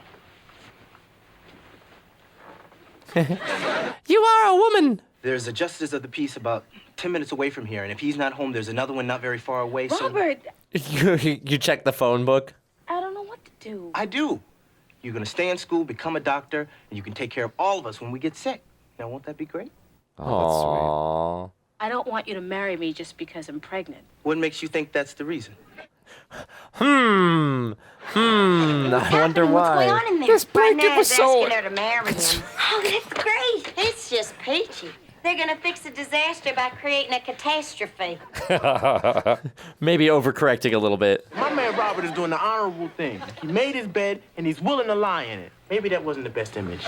You are a woman. There's a justice of the peace about 10 minutes away from here, and if he's not home, there's another one not very far away. Robert, You check the phone book? I don't know what to do. I do. You're gonna stay in school, become a doctor, and you can take care of all of us when we get sick. Now, won't that be great? Oh, I don't want you to marry me just because I'm pregnant. What makes you think that's the reason? I wonder why. What's going on in there? This blanket Right now, was he's so- asking her to marry him. Oh, that's great. It's just peachy. They're gonna fix a disaster by creating a catastrophe. Maybe overcorrecting a little bit. My man Robert is doing the honorable thing. He made his bed, and he's willing to lie in it. Maybe that wasn't the best image.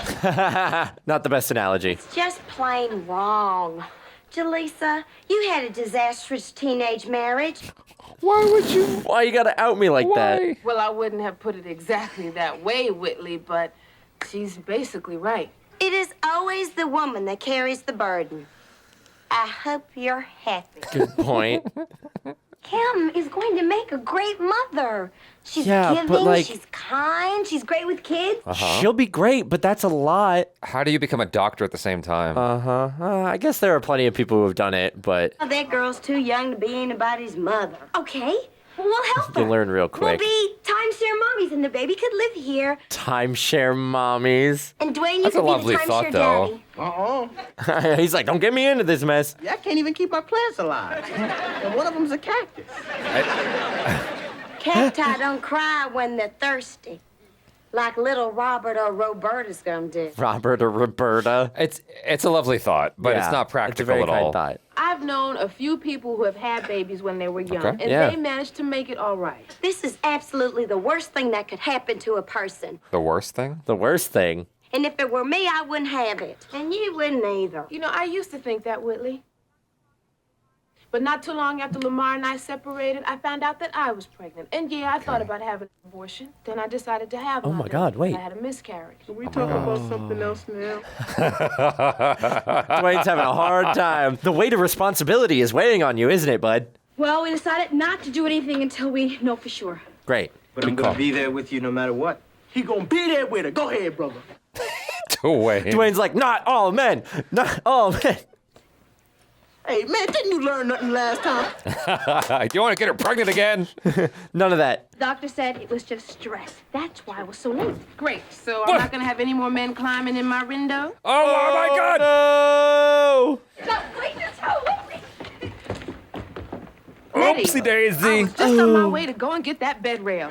Not the best analogy. It's just plain wrong. Jaleesa, you had a disastrous teenage marriage. Why you gotta out me like that? Well, I wouldn't have put it exactly that way, Whitley, but she's basically right. It is always the woman that carries the burden. I hope you're happy. Good point. Kim is going to make a great mother. She's Yeah, but, giving, like- she's kind, she's great with kids. She'll be great, but that's a lot. How do you become a doctor at the same time? I guess there are plenty of people who have done it, but Oh, that girl's too young to be anybody's mother. Okay, we'll help you her. learn real We'll quick. be timeshare mommies, and the baby could live here. Timeshare mommies. And Dwayne, you That's could a be lovely the timeshare thought, though. daddy. He's like, don't get me into this mess. I can't even keep my plants alive. And one of them's a cactus. Cacti don't cry when they're thirsty, like little Robert or Roberta's gonna do. Robert or Roberta. It's a lovely thought, but it's Yeah, not it's a practical very at kind all. thought. I've known a few people who have had babies when they were young, Okay. and Yeah. they managed to make it all right. This is absolutely the worst thing that could happen to a person. The worst thing? The worst thing. And if it were me, I wouldn't have it. And you wouldn't either. You know, I used to think that, Whitley. But not too long after Lamar and I separated, I found out that I was pregnant. And yeah, I thought about having an abortion. Then I decided to have Oh one. my God, wait. I had a miscarriage. Can we talk about something else now? Dwayne's having a hard time. The weight of responsibility is weighing on you, isn't it, bud? Well, we decided not to do anything until we know for sure. Great. But I'm gonna be there with you no matter what. He gonna be there with her. Go ahead, brother. Dwayne. Dwayne's like, not all men. Not all men. Hey, man, didn't you learn nothing last time? Do you want to get her pregnant again? None of that. The doctor said it was just stress. That's why I was so late. Great. So I'm not going to have any more men climbing in my window? Oh my God! No! No, wait, that's how Oopsie I daisy. was just on my way to go and get that bed rail.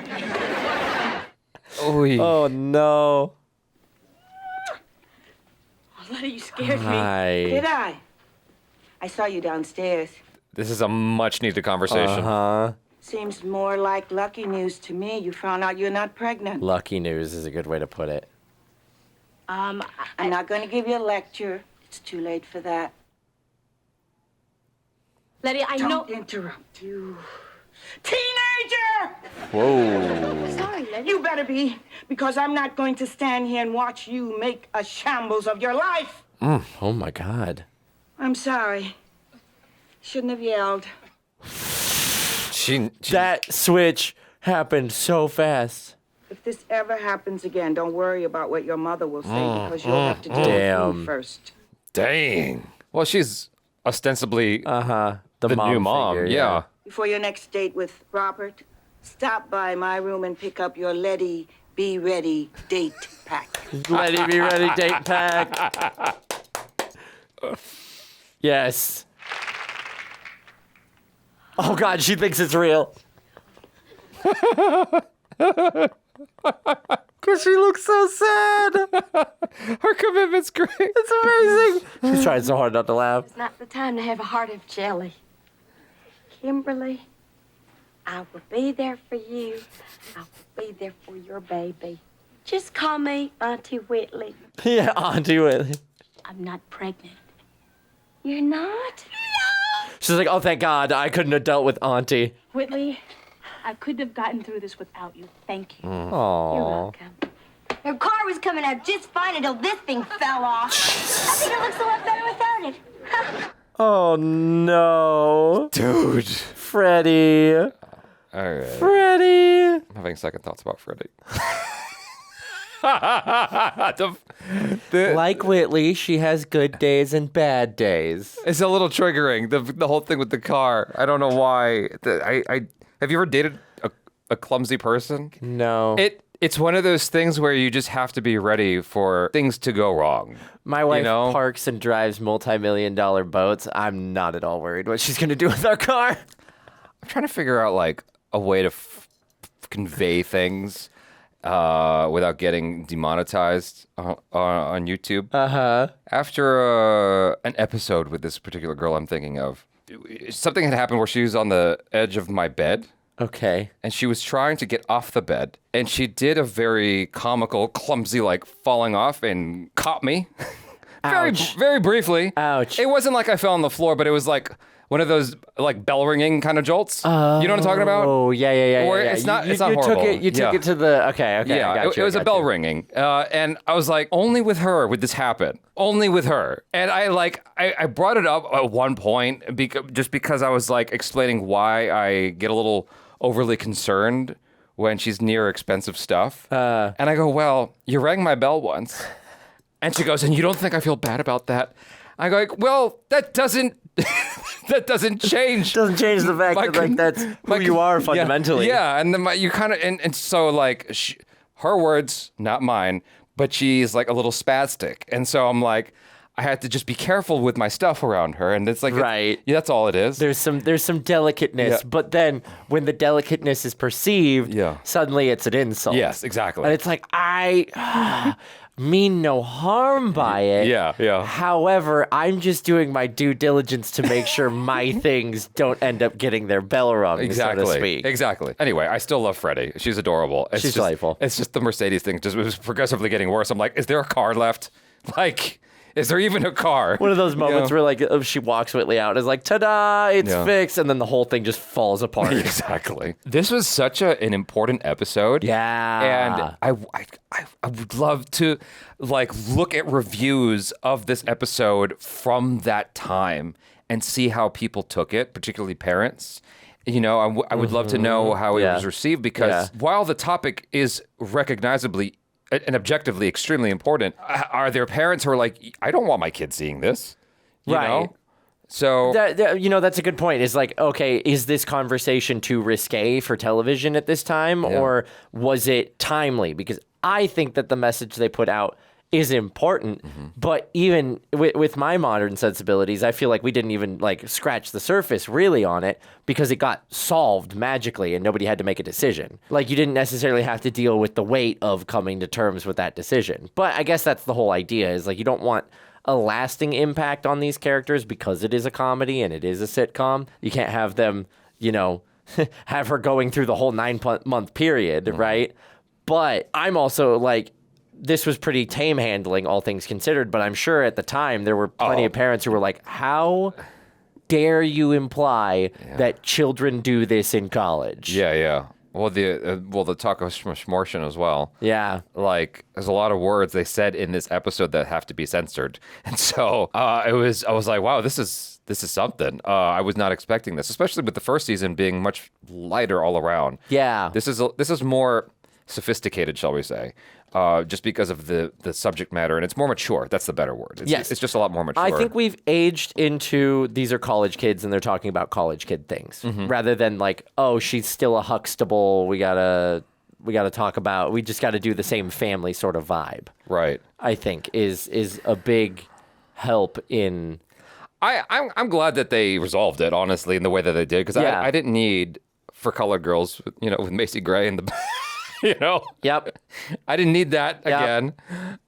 Oh, no. Letty, you scared me. Hi. Did I? I saw you downstairs. This is a much needed conversation. Uh-huh. Seems more like lucky news to me. You found out you're not pregnant. Lucky news is a good way to put it. I'm not going to give you a lecture. It's too late for that. Letty, I know. Don't interrupt you. Teenager! Whoa. Sorry, Letty. You better be, because I'm not going to stand here and watch you make a shambles of your life. Oh, my God. I'm sorry. Shouldn't have yelled. That switch happened so fast. If this ever happens again, don't worry about what your mother will say, because you'll have to deal with Damn. me first. Dang. Well, she's ostensibly the new mom mom. figure, yeah. Before your next date with Robert, stop by my room and pick up your Letty Be Ready date pack. Letty Be Ready date pack. Yes. Oh, God, she thinks it's real. Because she looks so sad. Her commitment's great. It's amazing. She's trying so hard not to laugh. It's not the time to have a heart of jelly. Kimberly, I will be there for you. I will be there for your baby. Just call me Auntie Whitley. Yeah, Auntie Whitley. I'm not pregnant. You're not? She's like, oh, thank God, I couldn't have dealt with Auntie. Whitley, I couldn't have gotten through this without you. Thank you. Aww. You're welcome. Your car was coming out just fine until this thing fell off. I think it looks a lot better without it. Oh, no. Dude. Freddie. All right. Freddie. I'm having second thoughts about Freddie. Like Whitley, she has good days and bad days. It's a little triggering, the whole thing with the car. I don't know why. Have you ever dated a clumsy person? No. It's one of those things where you just have to be ready for things to go wrong. My wife parks and drives multi-million-dollar boats. I'm not at all worried what she's going to do with our car. I'm trying to figure out like a way to convey things without getting demonetized on YouTube. After an episode with this particular girl I'm thinking of, something had happened where she was on the edge of my bed. Okay. And she was trying to get off the bed, and she did a very comical, clumsy, like falling off and caught me. very, very briefly. Ouch. It wasn't like I fell on the floor, but it was like one of those like bell ringing kind of jolts. You know what I'm talking about? Oh, yeah. Where yeah. it's not you horrible. You took it to the, okay. Yeah, I got it was a bell ringing. And I was like, only with her would this happen. Only with her. And I brought it up at one point just because I was like explaining why I get a little overly concerned when she's near expensive stuff. And I go, well, you rang my bell once. And she goes, and you don't think I feel bad about that? I go, well, that doesn't change. Doesn't change the fact that like that's who you are fundamentally. Yeah, and then you kind of, and so like her words, not mine, but she's like a little spastic. And so I'm like, I had to just be careful with my stuff around her, and it's like, right. That's all it is. There's some delicateness, but then when the delicateness is perceived, suddenly it's an insult. Yes, exactly. And it's like, I mean no harm by it. Yeah. However, I'm just doing my due diligence to make sure my things don't end up getting their bell rung, so to speak. Exactly. Anyway, I still love Freddie. She's adorable. She's delightful. It's just the Mercedes thing. It was progressively getting worse. I'm like, is there a car left? Like, is there even a car? One of those moments where like she walks Whitley out and is like, ta-da, it's fixed, and then the whole thing just falls apart. Exactly. This was such an important episode. Yeah. And I would love to like look at reviews of this episode from that time and see how people took it, particularly parents. You know, I would love to know how it was received because while the topic is recognizably and objectively extremely important, are there parents who are like, I don't want my kid seeing this? You know? So that's a good point. Is like, okay, is this conversation too risque for television at this time, or was it timely? Because I think that the message they put out is important, but even with my modern sensibilities, I feel like we didn't even like scratch the surface really on it because it got solved magically and nobody had to make a decision. Like you didn't necessarily have to deal with the weight of coming to terms with that decision. But I guess that's the whole idea is like you don't want a lasting impact on these characters because it is a comedy and it is a sitcom. You can't have them, have her going through the whole 9-month period, right? But I'm also like, this was pretty tame handling, all things considered, but I'm sure at the time there were plenty of parents who were like, how dare you imply that children do this in college? Yeah. Well, the talk of smortion as well. Yeah. Like, there's a lot of words they said in this episode that have to be censored. And so I was like, wow, this is something. I was not expecting this, especially with the first season being much lighter all around. Yeah. This is more sophisticated, shall we say. Just because of the subject matter, and it's more mature. That's the better word. It's just a lot more mature. I think we've aged into these are college kids and they're talking about college kid things rather than like, oh, she's still a Huxtable. We gotta talk about. We just got to do the same family sort of vibe. Right. I think is a big help in. I'm glad that they resolved it honestly in the way that they did because I didn't need for colored girls, with Macy Gray and the. Yep. I didn't need that again.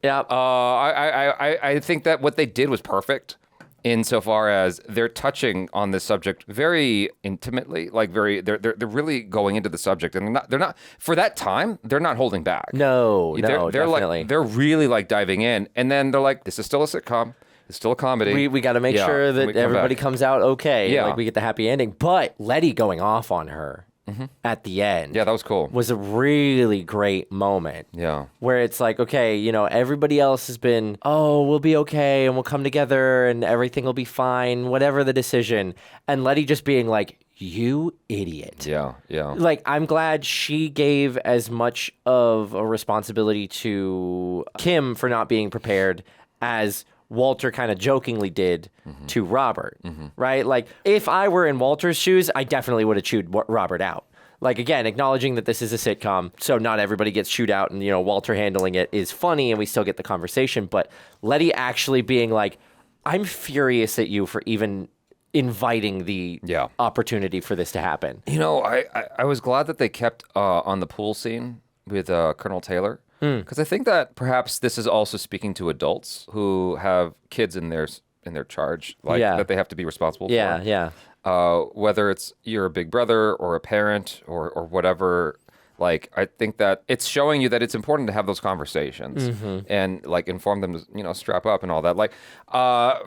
Yep. I think that what they did was perfect insofar as they're touching on this subject very intimately, like they're really going into the subject, and they're not for that time. They're not holding back. No, they're definitely. like they're really like diving in, and then they're like, this is still a sitcom. It's still a comedy. We got to make sure that everybody comes out okay. Yeah. Like we get the happy ending, but Letty going off on her. At the end. Yeah, that was cool. Was a really great moment. Yeah. Where it's like, okay, everybody else has been, oh, we'll be okay and we'll come together and everything will be fine, whatever the decision. And Letty just being like, you idiot. Yeah, yeah. Like, I'm glad she gave as much of a responsibility to Kim for not being prepared as Walter kind of jokingly did to Robert, right? Like, if I were in Walter's shoes, I definitely would have chewed Robert out. Like, again, acknowledging that this is a sitcom, so not everybody gets chewed out, and, Walter handling it is funny, and we still get the conversation, but Letty actually being like, I'm furious at you for even inviting the opportunity for this to happen. I was glad that they kept on the pool scene with Colonel Taylor. Because I think that perhaps this is also speaking to adults who have kids in their charge, that they have to be responsible for. Yeah. Whether it's you're a big brother or a parent or whatever, I think that it's showing you that it's important to have those conversations and inform them to strap up and all that.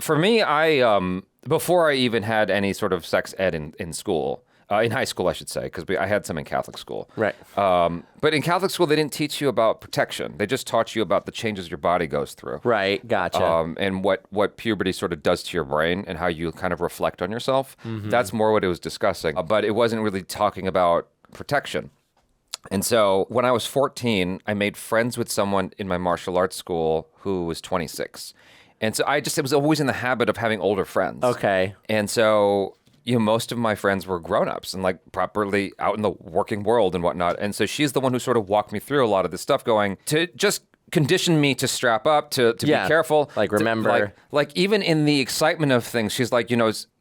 For me, I before I even had any sort of sex ed in school. In high school, I should say, because I had some in Catholic school. Right. But in Catholic school, they didn't teach you about protection. They just taught you about the changes your body goes through. Right, gotcha. And what puberty sort of does to your brain and how you kind of reflect on yourself. That's more what it was discussing. But it wasn't really talking about protection. And so when I was 14, I made friends with someone in my martial arts school who was 26. And so it was always in the habit of having older friends. Okay. And so... most of my friends were grown-ups and properly out in the working world and whatnot. And so she's the one who sort of walked me through a lot of this stuff to just condition me to strap up, to be careful. Remember. Even in the excitement of things, she's like,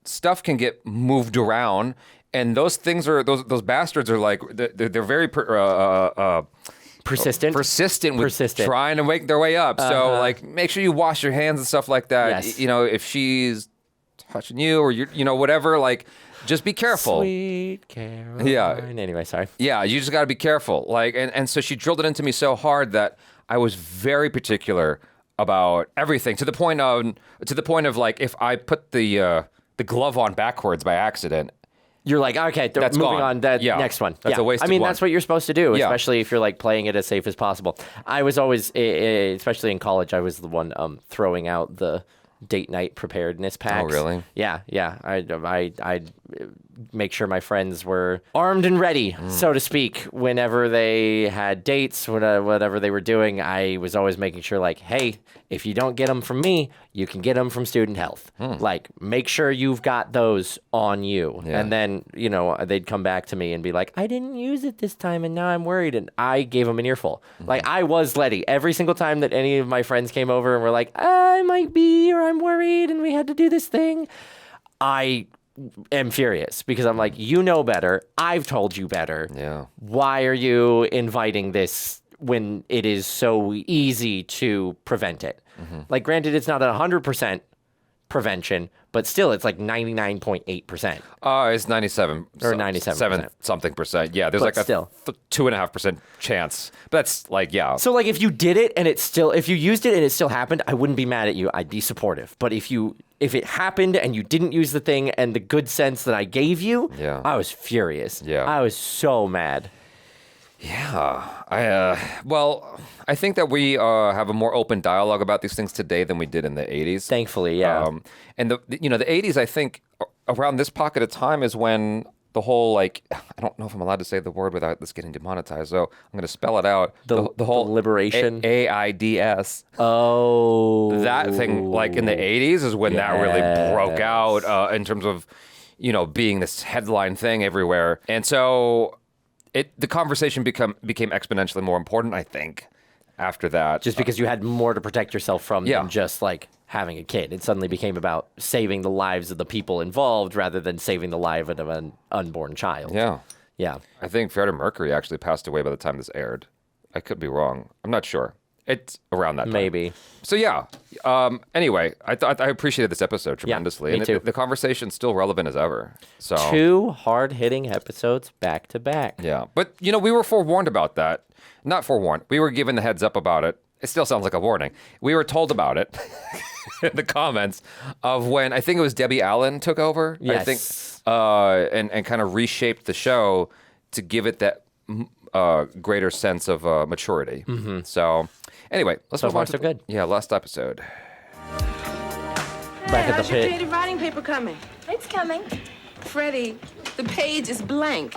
stuff can get moved around. And those things those bastards are they're very persistent with trying to make their way up. So make sure you wash your hands and stuff like that. Yes. If she's touching you or whatever, just be careful. Sweet Caroline. Yeah. Anyway, sorry. Yeah, you just got to be careful. And so she drilled it into me so hard that I was very particular about everything to the point of if I put the glove on backwards by accident, you're like, okay, that's moving gone. on. Next one. That's a wasted one. That's what you're supposed to do, especially if you're playing it as safe as possible. I was always, especially in college, I was the one throwing out the date night preparedness packs. Oh, really? Yeah. I'd make sure my friends were armed and ready, so to speak, whenever they had dates, whatever they were doing. I was always making sure, hey, if you don't get them from me, you can get them from student health. Make sure you've got those on you. Yeah. And then, they'd come back to me and be like, I didn't use it this time, and now I'm worried. And I gave them an earful. I was Letty. Every single time that any of my friends came over and were like, I might be, or I'm worried, and we had to do this thing, I am furious because I'm like, you know better. I've told you better. Yeah. Why are you inviting this when it is so easy to prevent it? Granted, it's not 100% prevention, but still, it's 99.8%. It's 97 or 97 something percent. Yeah, there's still 2.5% chance. But that's So if you did it and if you used it and it still happened, I wouldn't be mad at you. I'd be supportive. But if it happened and you didn't use the thing and the good sense that I gave you, I was furious. Yeah, I was so mad. Yeah, I think that we have a more open dialogue about these things today than we did in the 80s. Thankfully, yeah. And the 80s, I think, around this pocket of time is when the whole I don't know if I'm allowed to say the word without this getting demonetized, so I'm going to spell it out. The whole liberation AIDS. Oh, that thing in the 80s is when that really broke out in terms of being this headline thing everywhere, and so. The conversation became exponentially more important, I think, after that. Just because you had more to protect yourself from than just having a kid. It suddenly became about saving the lives of the people involved rather than saving the life of an unborn child. Yeah. Yeah. I think Freddie Mercury actually passed away by the time this aired. I could be wrong. I'm not sure. It's around that time. Maybe. So yeah. Anyway, I appreciated this episode tremendously. Me too. The conversation's still relevant as ever. So 2 hard-hitting episodes back to back. Yeah. But we were forewarned about that. Not forewarned. We were given the heads up about it. It still sounds like a warning. We were told about it in the comments of when I think it was Debbie Allen took over. Yes. I think and kind of reshaped the show to give it that greater sense of maturity. So anyway, let's move on to good. Yeah, last episode. Back at the How's your pit. creative writing paper coming? It's coming. Freddie, the page is blank.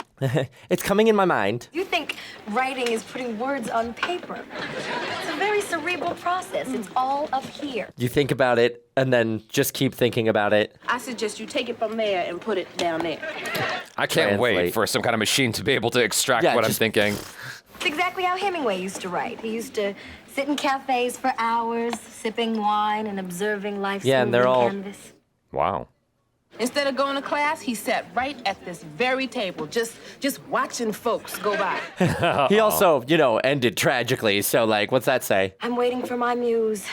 It's coming in my mind. You think writing is putting words on paper. It's a very cerebral process. It's all up here. You think about it and then just keep thinking about it. I suggest you take it from there and put it down there. I can't wait for some kind of machine to be able to extract what I'm thinking. It's exactly how Hemingway used to write. He used to sit in cafes for hours, sipping wine and observing life's moving canvas. Wow. Instead of going to class, he sat right at this very table, just watching folks go by. He also, ended tragically. So, what's that say? I'm waiting for my muse.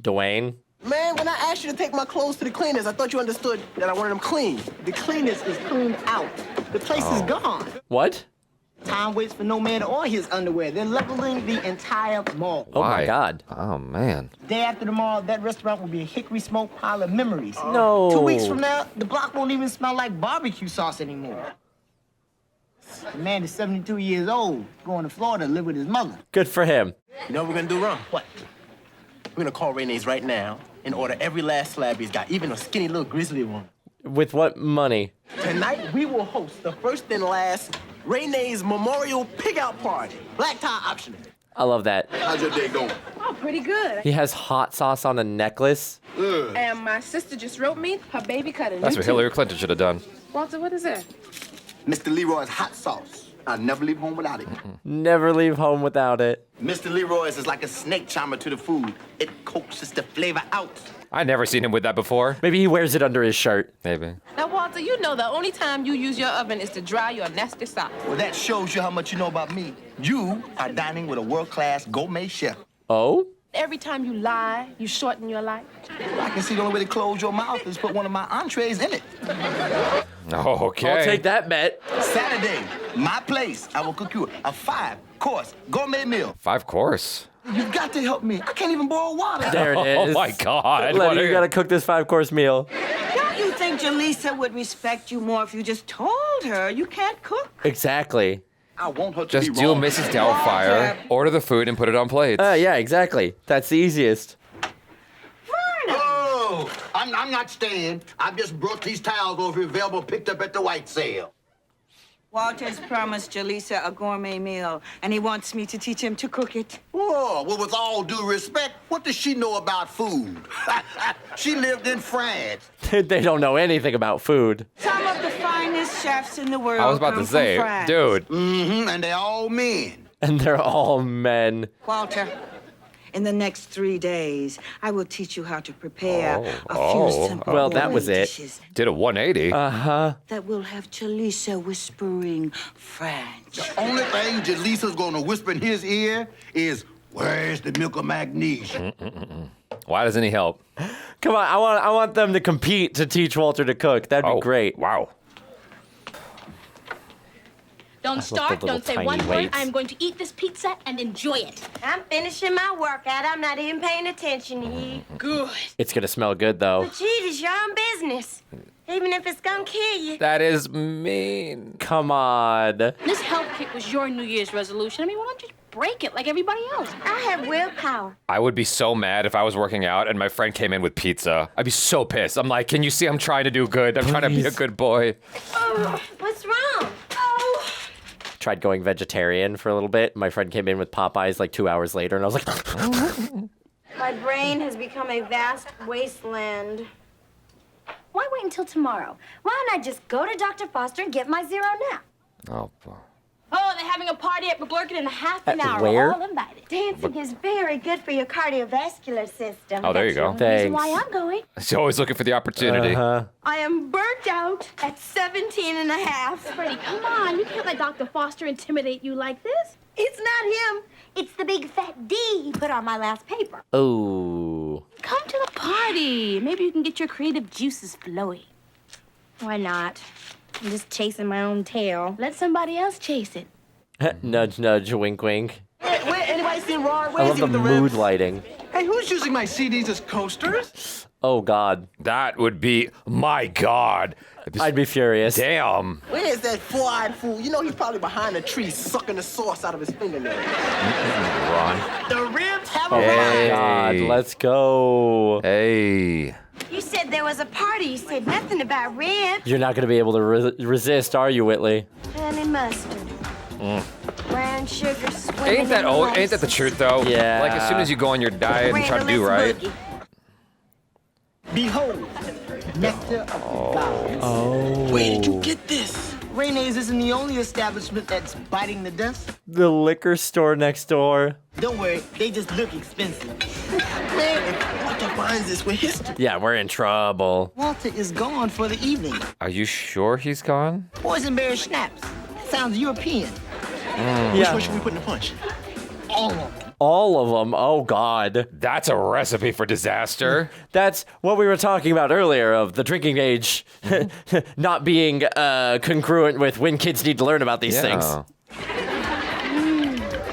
Dwayne? Man, when I asked you to take my clothes to the cleaners, I thought you understood that I wanted them clean. The cleaners is cleaned out. The place is gone. What? Time waits for no man or his underwear. They're leveling the entire mall. Oh, my God. Oh, man. Day after the mall, that restaurant will be a hickory smoke pile of memories. No. 2 weeks from now, the block won't even smell like barbecue sauce anymore. The man is 72 years old, going to Florida to live with his mother. Good for him. You know what we're gonna do, Ron? What? We're gonna call Renee's right now and order every last slab he's got, even a skinny little grizzly one. With what money? Tonight, we will host the first and last Renee's Memorial Pig-Out Party. Black tie optional. I love that. How's your day going? Oh, pretty good. He has hot sauce on a necklace. And my sister just wrote me her baby cut a That's new what Hillary Clinton should have done. Walter, what is that? Mr. Leroy's hot sauce. I'll never leave home without it. Never leave home without it. Mr. Leroy's is like a snake charmer to the food. It coaxes the flavor out. I never seen him with that before. Maybe he wears it under his shirt. Maybe. Now, Walter, you know the only time you use your oven is to dry your nasty socks. Well, that shows you how much you know about me. You are dining with a world-class gourmet chef. Oh? Every time you lie, you shorten your life. I can see the only way to close your mouth is put one of my entrees in it. Okay. I'll take that bet. Saturday, my place. I will cook you a 5-course gourmet meal. 5 course. You've got to help me. I can't even boil water. There it is. Oh, my God. Lenny, you gotta cook this 5-course meal. Don't you think Jaleesa would respect you more if you just told her you can't cook? Exactly. I want her to Just be do wrong. Mrs. Doubtfire, order the food, and put it on plates. Yeah, exactly. That's the easiest. Oh, I'm not staying. I've just brought these towels over available, picked up at the white sale. Walter's promised Jaleesa a gourmet meal, and he wants me to teach him to cook it. Whoa, well, with all due respect, what does she know about food? She lived in France. They don't know anything about food. Some of the finest chefs in the world I was about come to say, from France. dude. Mm-hmm, and they're all men. And they're all men. Walter, in the next 3 days, I will teach you how to prepare a few simple Well, that was it. dishes Did a 180. Uh-huh. that will have Jaleesa whispering French. The only thing Jaleesa's gonna whisper in his ear is, where's the milk of magnesia? Why doesn't he help? Come on, I want them to compete to teach Walter to cook. That'd be great. Wow. Don't love start, the little don't say tiny one word. weights. I'm going to eat this pizza and enjoy it. I'm finishing my workout. I'm not even paying attention to you. Good. It's gonna smell good, though. But gee, it's your own business. Even if it's gonna kill you. That is mean. Come on. This health kick was your New Year's resolution. I mean, why don't you break it like everybody else? I have willpower. I would be so mad if I was working out and my friend came in with pizza. I'd be so pissed. I'm like, can you see I'm trying to do good? I'm trying to be a good boy. Oh, what's wrong? Oh. Tried going vegetarian for a little bit. My friend came in with Popeyes like 2 hours later, and I was like, My brain has become a vast wasteland. Why wait until tomorrow? Why don't I just go to Dr. Foster and get my zero now? Oh, boy. Oh, they're having a party at McGlurkin in a half an hour. where? We're all invited. Dancing is very good for your cardiovascular system. Oh, there you go. That's the reason Thanks. why I'm going. She's always looking for the opportunity. uh-huh. I am burnt out at 17 and a half. Freddie, come on. You can't let Dr. Foster intimidate you like this. It's not him. It's the big fat D he put on my last paper. Oh. Come to the party. Maybe you can get your creative juices flowing. Why not? I'm just chasing my own tail. Let somebody else chase it. Nudge, nudge, wink, wink. Where anybody seen Ron? I Where's love he the with the mood ribs? lighting. Hey, who's using my CDs as coasters? Oh, God. That would be, my God. I'd be furious. Damn. Where is that four-eyed fool? You know he's probably behind a tree sucking the sauce out of his fingernail. Ron. The ribs have Oh, arrived. my God. Let's go. Hey. You said there was a party. You said nothing about ribs. You're not going to be able to resist, are you, Whitley? Honey mustard. Brown sugar swimming Ain't that in lace. ain't that the truth though? Yeah. Like as soon as you go on your diet and try to do right. Boogie. Behold, nectar of flowers. Oh. Where did you get this? Renee's isn't the only establishment that's biting the dust. The liquor store next door. Don't worry, they just look expensive. Man, if Walter finds this with history. Yeah, we're in trouble. Walter is gone for the evening. Are you sure he's gone? Boysenberry schnapps. That sounds European. Which Yeah. one should we put in the punch? All of them. All of them. Oh, God. That's a recipe for disaster. That's what we were talking about earlier of the drinking age not being congruent with when kids need to learn about these things.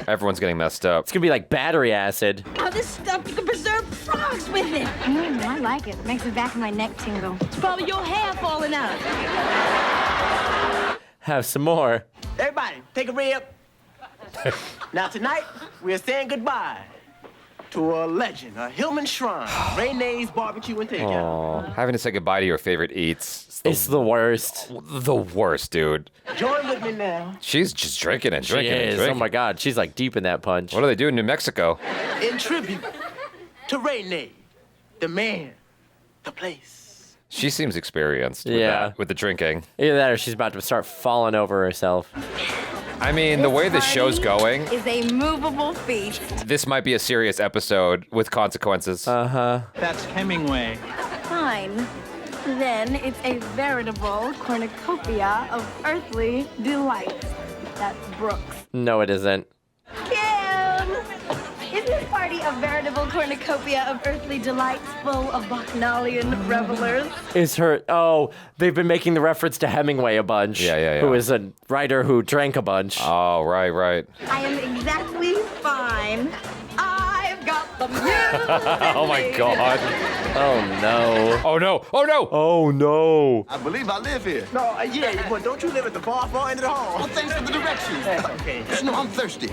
Everyone's getting messed up. It's going to be like battery acid. Oh, this stuff, you can preserve frogs with it. I like it. It makes the back of my neck tingle. It's probably your hair falling out. Have some more. Everybody, take a rib. Now tonight, we're saying goodbye to a legend, a Hillman shrine, Renee's Barbecue and Takeout. Having to say goodbye to your favorite eats. It's the worst. The worst, dude. Join with me now. She's just drinking and She drinking and is. drinking. Oh, my God. She's like deep in that punch. What do they do in New Mexico? In tribute to Renee, the man, the place. She seems experienced with Yeah. that, with the drinking. Either that or she's about to start falling over herself. I mean, the way the show's going, Is a movable feast. this might be a serious episode with consequences. Uh-huh. That's Hemingway. Fine. Then it's a veritable cornucopia of earthly delights. That's Brooks. No, it isn't. Kim! Isn't this party a veritable cornucopia of earthly delights full of bacchanalian revelers? Is her... Oh, they've been making the reference to Hemingway a bunch. Yeah. Who is a writer who drank a bunch. Oh, right. I am exactly fine. I've got the music. Oh my God. Oh, no. Oh no. Oh, no. I believe I live here. No, yeah, but don't you live at the far end of the hall? Well, thanks for the directions. Okay. You know, I'm thirsty.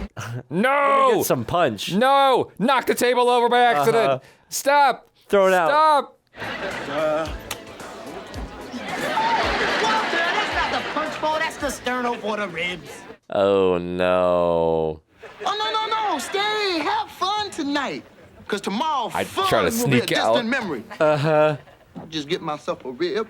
No. Get some punch. No. Knock the table over by accident. Stop. Throw it out. Stop. Walter, that's not the punch bowl, that's the sterno for the ribs. Oh, no. Oh, no. Stay. Have fun tonight. Because tomorrow, I'd fun try to will be a sneak distant out. memory. Uh-huh. I'll just get myself a rib.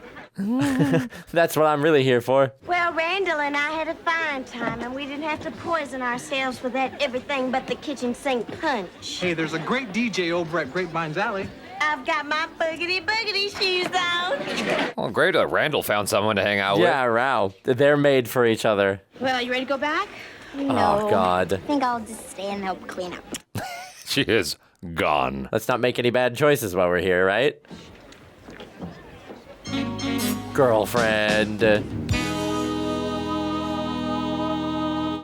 That's what I'm really here for. Well, Randall and I had a fine time, and we didn't have to poison ourselves with that everything but the kitchen sink punch. Hey, there's a great DJ over at Grapevine's Alley. I've got my boogity shoes on. Oh, great. Randall found someone to hang out Yeah, Rao. They're made for each other. Well, you ready to go back? Oh, God. I think I'll just stay and help clean up. with. She is gone. Let's not make any bad choices while we're here, right? Girlfriend.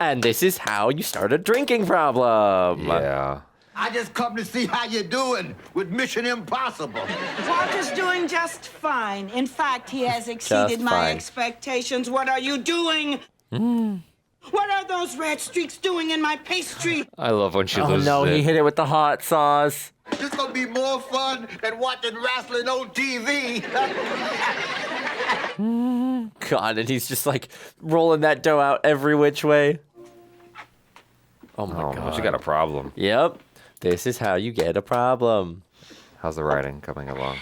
And this is how you start a drinking problem. Yeah. I just come to see how you're doing with Mission Impossible. Walter's doing just fine. In fact, he has exceeded Just my fine. expectations. What are you doing? What are those red streaks doing in my pastry? I love when she Oh, loses no, it. he hit it with the hot sauce. This gonna be more fun than watching wrestling on TV. God, and he's just like rolling that dough out every which way. Oh, my God. She got a problem. Yep. This is how you get a problem. How's the writing coming along?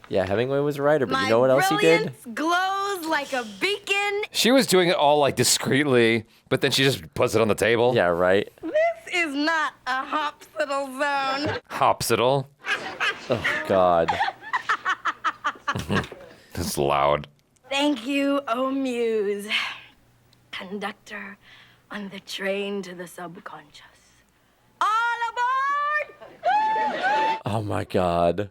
Yeah, Hemingway was a writer, but My you know what else he did? brilliance glows like a beacon. She was doing it all like discreetly, but then she just puts it on the table. Yeah, right. This is not a hospital zone. Hopsital. Oh, God. It's loud. Thank you, oh Muse. Conductor on the train to the subconscious. All aboard! Oh, my God.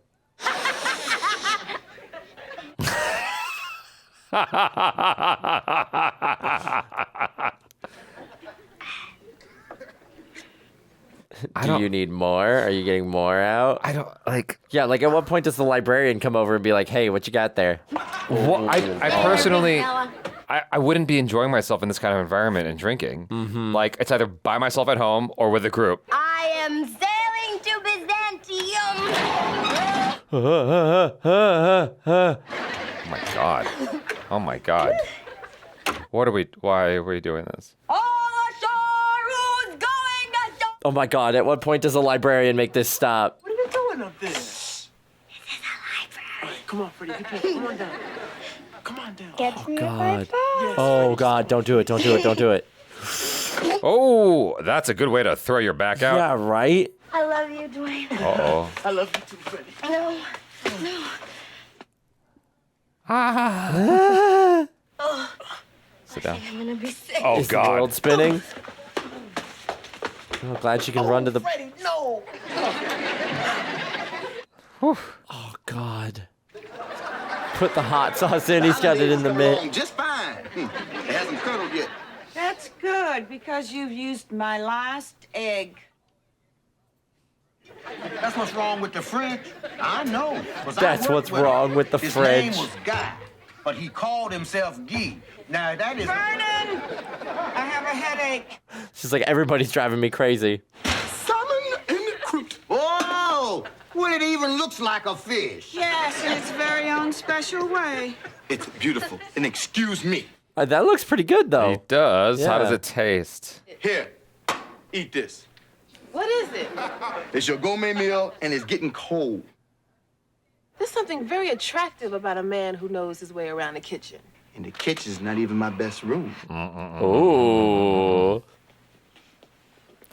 Do you need more? Are you getting more out? I don't, like... Yeah, like at what point does the librarian come over and be like, hey, what you got there? Well, I personally... I wouldn't be enjoying myself in this kind of environment and drinking. Mm-hmm. Like, it's either by myself at home or with a group. I am sailing to Byzantium. Oh my God. Why are we doing this? Oh my God, at what point does a librarian make this stop? What are you doing up there? This is a library. Come on, Freddie. Come on down. Come on down. Oh God. Oh God, don't do it. Don't do it. Don't do it. Oh, that's a good way to throw your back out. Yeah, right? I love you, Dwayne. Uh-oh. I love you too, Freddie. No. Oh, Sit down. I'm gonna be sick. Oh, Is God. the world spinning? I'm glad she can run to the... Freddie, no. Oh, God. Put the hot sauce in. He's got it in the mitt. Just fine. It hasn't curdled yet. That's good, because you've used my last egg. That's what's wrong with the fridge. I know. That's what's wrong with the His fridge. name was Guy, but he called himself Gee. Now that is. Vernon! I have a headache. She's like, everybody's driving me crazy. Salmon in the crute. Oh, well, it even looks like a fish. Yes, in its very own special way. It's beautiful. And excuse me. That looks pretty good, though. It does. How Yeah. does it taste? Here, eat this. What is it? It's your gourmet meal, and it's getting cold. There's something very attractive about a man who knows his way around the kitchen. And the kitchen's not even my best room. Ooh.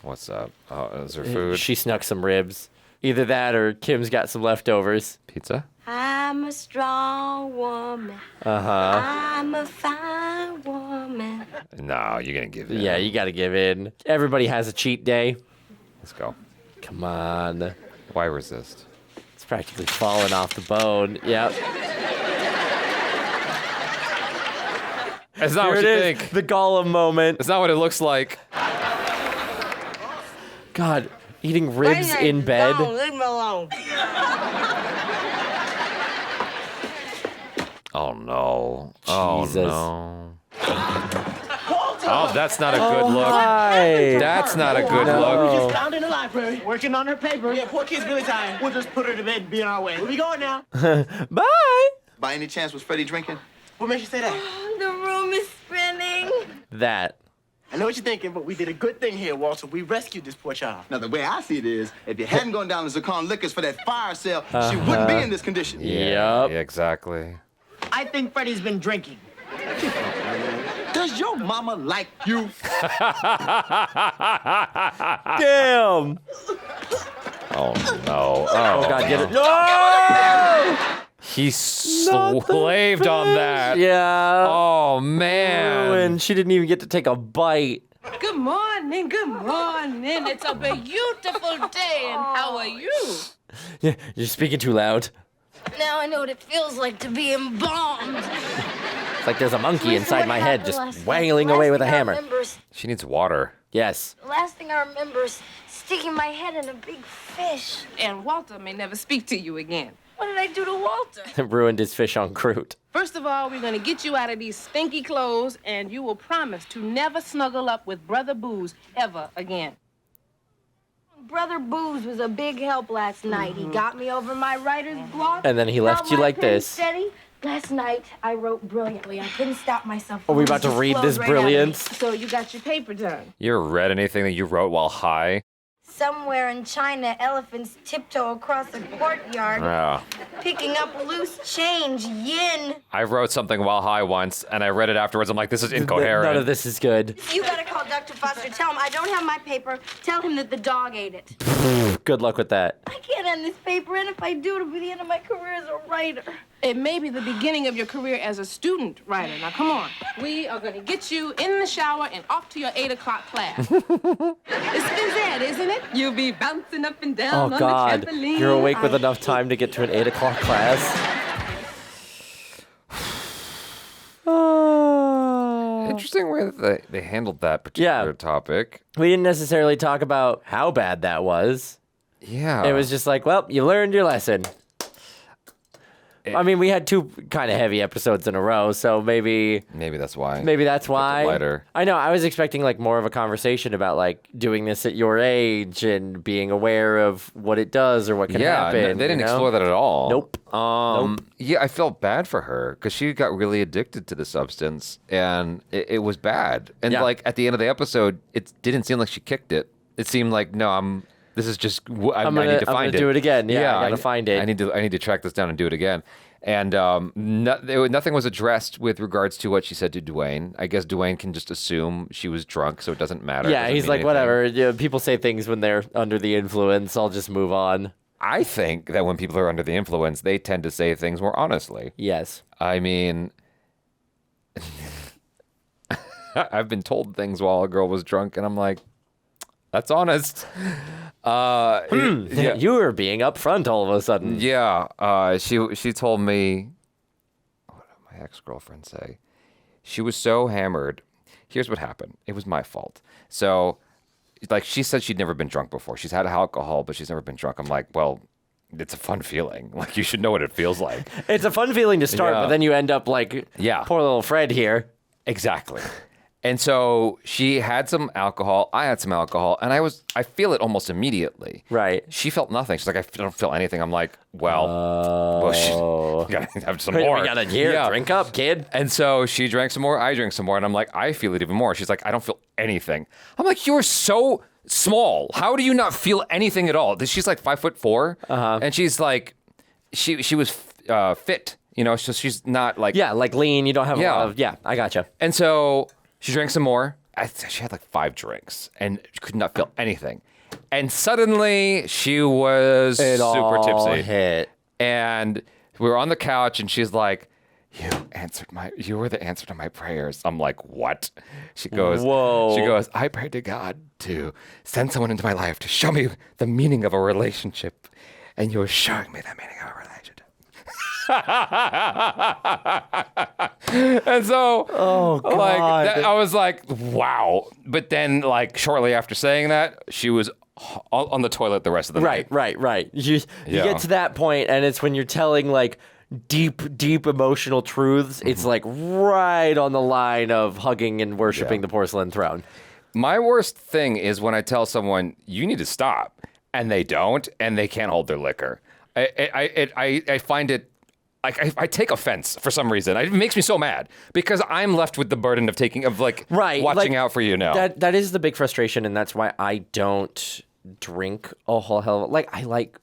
What's up? Oh, is there food? She snuck some ribs. Either that or Kim's got some leftovers. Pizza? I'm a strong woman. Uh-huh. I'm a fine woman. No, you're going to give in. Yeah, you got to give in. Everybody has a cheat day. Let's go. Come on. Why resist? It's practically falling off the bone. Yep. It's not Here what it you is, think. the Gollum moment. It's not what it looks like. God, eating ribs in bed. Don't leave me alone. Oh, no. Oh, Jesus. no. Oh, that's not a good look. Why? That's not a good We look. just found in the library, working on her paper. Yeah, poor kid's really tired. We'll just put her to bed and be on our way. Where we going now? Bye. By any chance, was Freddie drinking? What makes you say that? The room is spinning. That. I know what you're thinking, but we did a good thing here, Walter. We rescued this poor child. Now, the way I see it is, if you hadn't gone down to Zacon Liquors for that fire sale, she wouldn't be in this condition. Yep. Yeah, exactly. I think Freddie's been drinking. Does your mama like you? Damn. Oh, no. Oh, God, get it. No! He slaved on that. Yeah. Oh, man. And she didn't even get to take a bite. Good morning, good morning. It's a beautiful day, and how are you? Yeah, you're speaking too loud. Now I know what it feels like to be embalmed. It's like there's a monkey inside my head just wailing away with a hammer. She needs water. Yes. The last thing I remember is sticking my head in a big fish. And Walter may never speak to you again. What did I do to Walter? Ruined his fish en croûte. First of all, we're gonna get you out of these stinky clothes, and you will promise to never snuggle up with Brother Booze ever again. Brother Booze was a big help last night. He got me over my writer's block. And then he left Held you my like pen this. Steady. Last night, I wrote brilliantly. I couldn't stop myself. Are we about to Just read flowed this right out of me. brilliance? So you got your paper done. You ever read anything that you wrote while high? Somewhere in China, elephants tiptoe across a courtyard, Yeah. picking up loose change, yin. I wrote something while high once, and I read it afterwards. I'm like, this is None incoherent. of this is good. You gotta call Dr. Foster. Tell him I don't have my paper. Tell him that the dog ate it. Good luck with that. I can't end this paper, and if I do, it'll be the end of my career as a writer. It may be the beginning of your career as a student writer. Now, come on. We are gonna get you in the shower and off to your 8 o'clock class. It's phys ed, isn't it? You'll be bouncing up and down Oh, on God. the trampoline. You're awake with enough time to get to an 8 o'clock class. Interesting way that they handled that particular topic. We didn't necessarily talk about how bad that was. Yeah. It was just like, well, you learned your lesson. I mean, we had 2 kind of heavy episodes in a row, so maybe that's why. Maybe that's why. Lighter. I know. I was expecting like more of a conversation about like doing this at your age and being aware of what it does or what can happen. They didn't explore that at all. Nope. Yeah, I felt bad for her because she got really addicted to the substance, and it was bad. And like at the end of the episode, it didn't seem like she kicked it. It seemed like this is just I need to find it. Do it again. Yeah, I gotta find it. I need to track this down and do it again. And nothing was addressed with regards to what she said to Dwayne. I guess Dwayne can just assume she was drunk, so it doesn't matter. Yeah, he's like, whatever. Yeah, people say things when they're under the influence. I'll just move on. I think that when people are under the influence, they tend to say things more honestly. Yes. I mean, I've been told things while a girl was drunk, and I'm like, that's honest. You were being upfront all of a sudden. Yeah. She told me, what did my ex-girlfriend say? She was so hammered. Here's what happened. It was my fault. So, like, she said she'd never been drunk before. She's had alcohol, but she's never been drunk. I'm like, well, it's a fun feeling. Like, you should know what it feels like. It's a fun feeling to start, but then you end up like, poor little Fred here. Exactly. And so she had some alcohol, I had some alcohol, and I feel it almost immediately. Right. She felt nothing. She's like, I don't feel anything. I'm like, well, she gotta have some more. We got a drink up, kid. And so she drank some more, I drank some more, and I'm like, I feel it even more. She's like, I don't feel anything. I'm like, you're so small. How do you not feel anything at all? She's like 5'4", and she's like, she was fit, so she's not like like lean. You don't have a lot of I gotcha. And so she drank some more. She had like 5 drinks and could not feel anything. And suddenly she was super tipsy. Hit. And we were on the couch and she's like, you were the answer to my prayers. I'm like, what? She goes, whoa. She goes, I prayed to God to send someone into my life to show me the meaning of a relationship. And you were showing me the meaning of a relationship. And so, I was like, wow. But then, like, shortly after saying that, she was on the toilet the rest of the night. Right. You get to that point, and it's when you're telling, like, deep emotional truths. It's, like, right on the line of hugging and worshiping the porcelain throne. My worst thing is when I tell someone, you need to stop, and they don't, and they can't hold their liquor. I find it, like, I take offense for some reason. It makes me so mad because I'm left with the burden of watching out for you now. That is the big frustration, and that's why I don't drink a whole hell of like, I like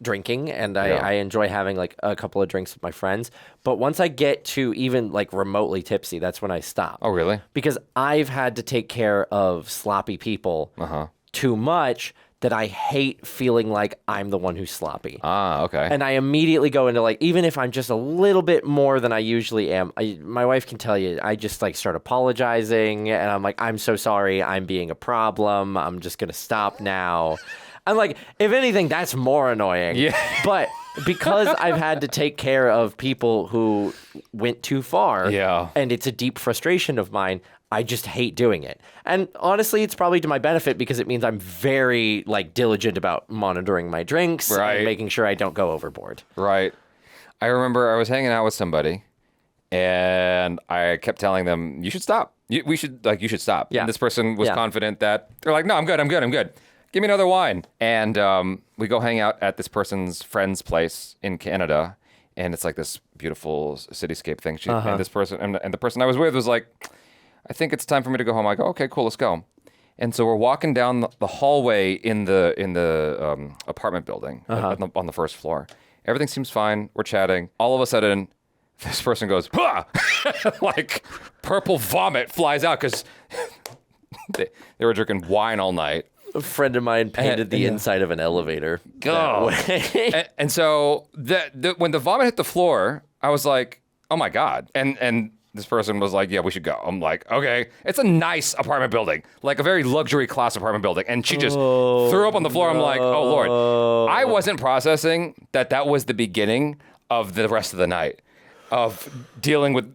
drinking and I enjoy having like a couple of drinks with my friends. But once I get to even like remotely tipsy, that's when I stop. Oh, really? Because I've had to take care of sloppy people too much that I hate feeling like I'm the one who's sloppy. Ah, okay. And I immediately go into like, even if I'm just a little bit more than I usually am, my wife can tell you, I just like start apologizing and I'm like, I'm so sorry, I'm being a problem, I'm just gonna stop now. I'm like, if anything, that's more annoying. Yeah. But because I've had to take care of people who went too far, and it's a deep frustration of mine, I just hate doing it. And honestly, it's probably to my benefit because it means I'm very like diligent about monitoring my drinks and making sure I don't go overboard. Right. I remember I was hanging out with somebody and I kept telling them, you should stop. You should stop. Yeah. And this person was confident that they're like, no, I'm good. Give me another wine. And we go hang out at this person's friend's place in Canada. And it's like this beautiful cityscape thing. And this person, and the person I was with was like, I think it's time for me to go home. I go, okay, cool, let's go. And so we're walking down the hallway in the apartment building on the first floor. Everything seems fine. We're chatting. All of a sudden, this person goes, "Hah!" Like purple vomit flies out because they were drinking wine all night. A friend of mine painted the inside of an elevator. Go. And so when the vomit hit the floor, I was like, oh my God. And this person was like, yeah, we should go. I'm like, okay. It's a nice apartment building, like a very luxury class apartment building. And she just threw up on the floor. I'm like, oh, Lord. I wasn't processing that was the beginning of the rest of the night of dealing with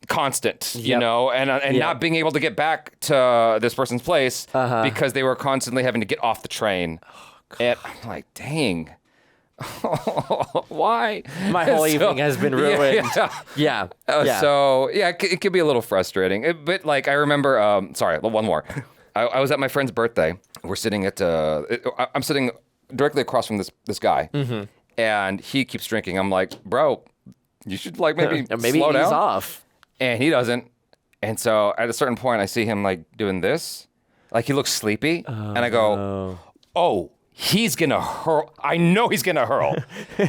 constant, you know, and not being able to get back to this person's place because they were constantly having to get off the train. And I'm like, dang. Why? My whole evening has been ruined. Yeah. So, yeah, it could be a little frustrating. But, like, I remember, sorry, one more. I was at my friend's birthday. We're sitting at, I'm sitting directly across from this guy. Mm-hmm. And he keeps drinking. I'm like, bro, you should, like, maybe slow down. Ease off. And he doesn't. And so at a certain point, I see him, like, doing this. Like, he looks sleepy. And I go, oh, he's going to hurl. I know he's going to hurl.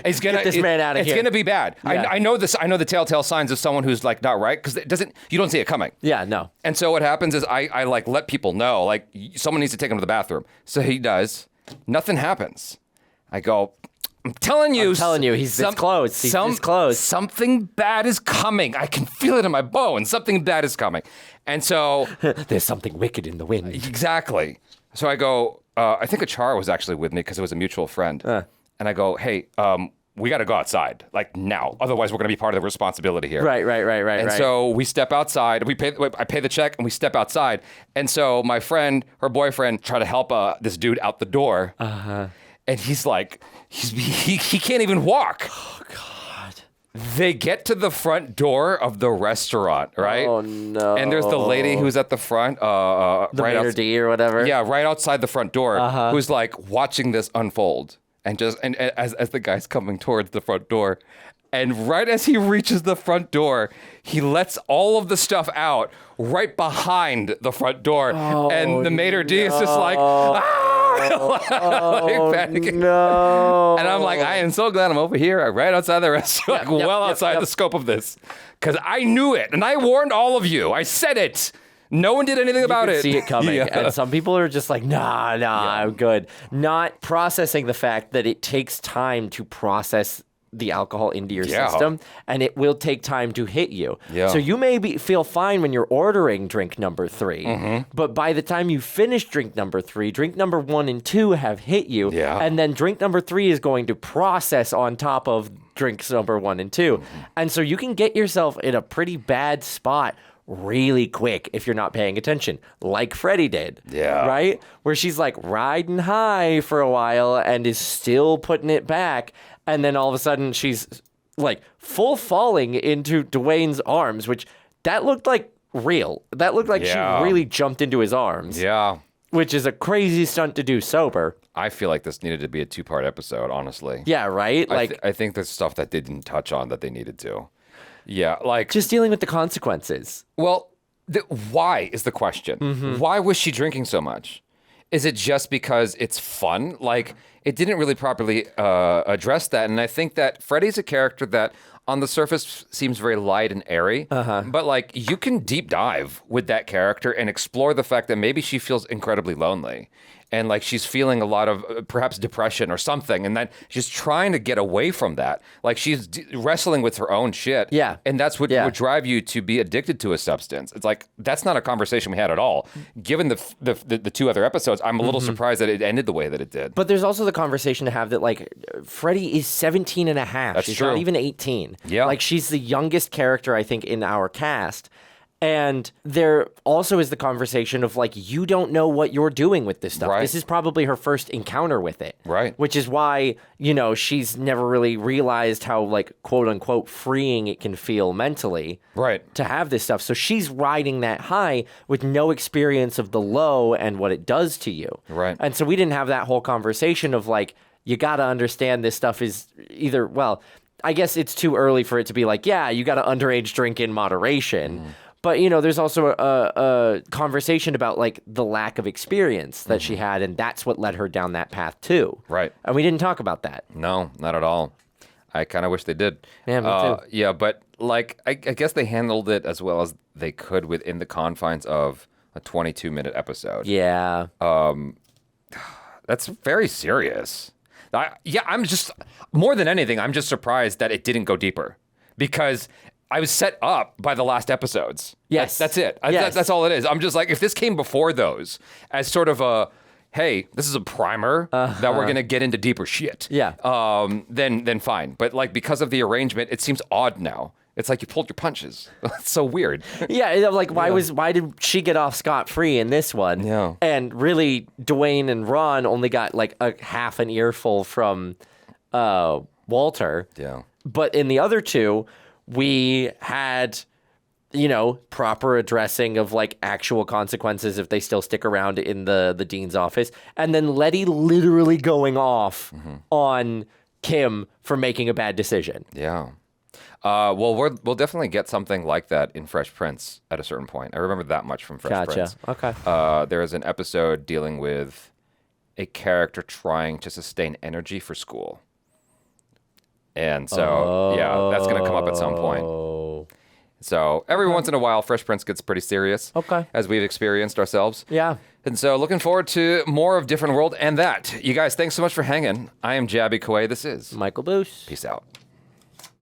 He's gonna, Get this man out of here. It's going to be bad. Yeah. I know this. I know the telltale signs of someone who's, like, not right. Because you don't see it coming. Yeah, no. And so what happens is I like, let people know, like, someone needs to take him to the bathroom. So he does. Nothing happens. I go, I'm telling you, he's this close. He's this close. Something bad is coming. I can feel it in my bones. Something bad is coming. And so there's something wicked in the wind. Exactly. So I go, I think Achara was actually with me because it was a mutual friend. And I go, hey, we got to go outside, like now. Otherwise, we're going to be part of the responsibility here. Right. And so we step outside. I pay the check and we step outside. And so my friend, her boyfriend, tried to help this dude out the door. And he's like, he can't even walk. Oh, God. They get to the front door of the restaurant, right? Oh, no. And there's the lady who's at the front. The right D or whatever. Yeah, right outside the front door, who's like watching this unfold. And as the guy's coming towards the front door. And right as he reaches the front door, he lets all of the stuff out right behind the front door. And the maitre d' is just like, panicking. No. And I'm like, I am so glad I'm over here, right outside the restaurant, outside the scope of this. Because I knew it, and I warned all of you. I said it. No one did anything about it. See it coming. And some people are just like, nah, I'm good. Not processing the fact that it takes time to process the alcohol into your system, and it will take time to hit you. So you may feel fine when you're ordering drink number 3, but by the time you finish drink number 3, drink number 1 and 2 have hit you, and then drink number 3 is going to process on top of drinks number 1 and 2. And so you can get yourself in a pretty bad spot really quick if you're not paying attention, like Freddie did. Right? Where she's like riding high for a while and is still putting it back. And then all of a sudden she's like full falling into Dwayne's arms, which that looked like real. That looked like she really jumped into his arms. Yeah. Which is a crazy stunt to do sober. I feel like this needed to be a 2-part episode, honestly. Yeah, right? I think there's stuff that they didn't touch on that they needed to. Yeah, like... Just dealing with the consequences. Well, why is the question. Why was she drinking so much? Is it just because it's fun? Like, it didn't really properly address that. And I think that Freddie's a character that on the surface seems very light and airy. But, like, you can deep dive with that character and explore the fact that maybe she feels incredibly lonely. And, like, she's feeling a lot of perhaps depression or something. And then she's trying to get away from that. Like, she's wrestling with her own shit. Yeah. And that's what would drive you to be addicted to a substance. It's like, that's not a conversation we had at all. Given the 2 other episodes, I'm a little surprised that it ended the way that it did. But there's also the conversation to have that, like, Freddie is 17 and a half. That's she's true. not even 18. Yeah. Like, she's the youngest character, I think, in our cast. And there also is the conversation of, like, you don't know what you're doing with this stuff. Right. This is probably her first encounter with it. Right. Which is why, you know, she's never really realized how, like, quote unquote, freeing it can feel mentally. Right. To have this stuff. So she's riding that high with no experience of the low and what it does to you. Right. And so we didn't have that whole conversation of, like, you got to understand this stuff is either, well, I guess it's too early for it to be like, yeah, you got to underage drink in moderation. But, you know, there's also a conversation about, like, the lack of experience that she had, and that's what led her down that path, too. Right. And we didn't talk about that. No, not at all. I kind of wish they did. Yeah, me too. Yeah, but, like, I guess they handled it as well as they could within the confines of a 22-minute episode. Yeah. That's very serious. I'm just, more than anything, I'm just surprised that it didn't go deeper. Because I was set up by the last episodes. Yes. That's it. Yes. That's all it is. I'm just like, if this came before those as sort of a, hey, this is a primer that we're going to get into deeper shit. Yeah. Then fine. But, like, because of the arrangement, it seems odd now. It's like you pulled your punches. It's so weird. Yeah, like, why did she get off scot-free in this one? Yeah. And really, Dwayne and Ron only got, like, a half an earful from Walter. Yeah. But in the other two, we had, proper addressing of like actual consequences if they still stick around in the dean's office. And then Letty literally going off on Kim for making a bad decision. Yeah. Well, we'll definitely get something like that in Fresh Prince at a certain point. I remember that much from Fresh Prince. Okay. There is an episode dealing with a character trying to sustain energy for school. And so, yeah, that's going to come up at some point. So every once in a while, Fresh Prince gets pretty serious. Okay. As we've experienced ourselves. Yeah. And so looking forward to more of Different World and that. You guys, thanks so much for hanging. I am Jaby Koay. This is Michael Boos. Peace out.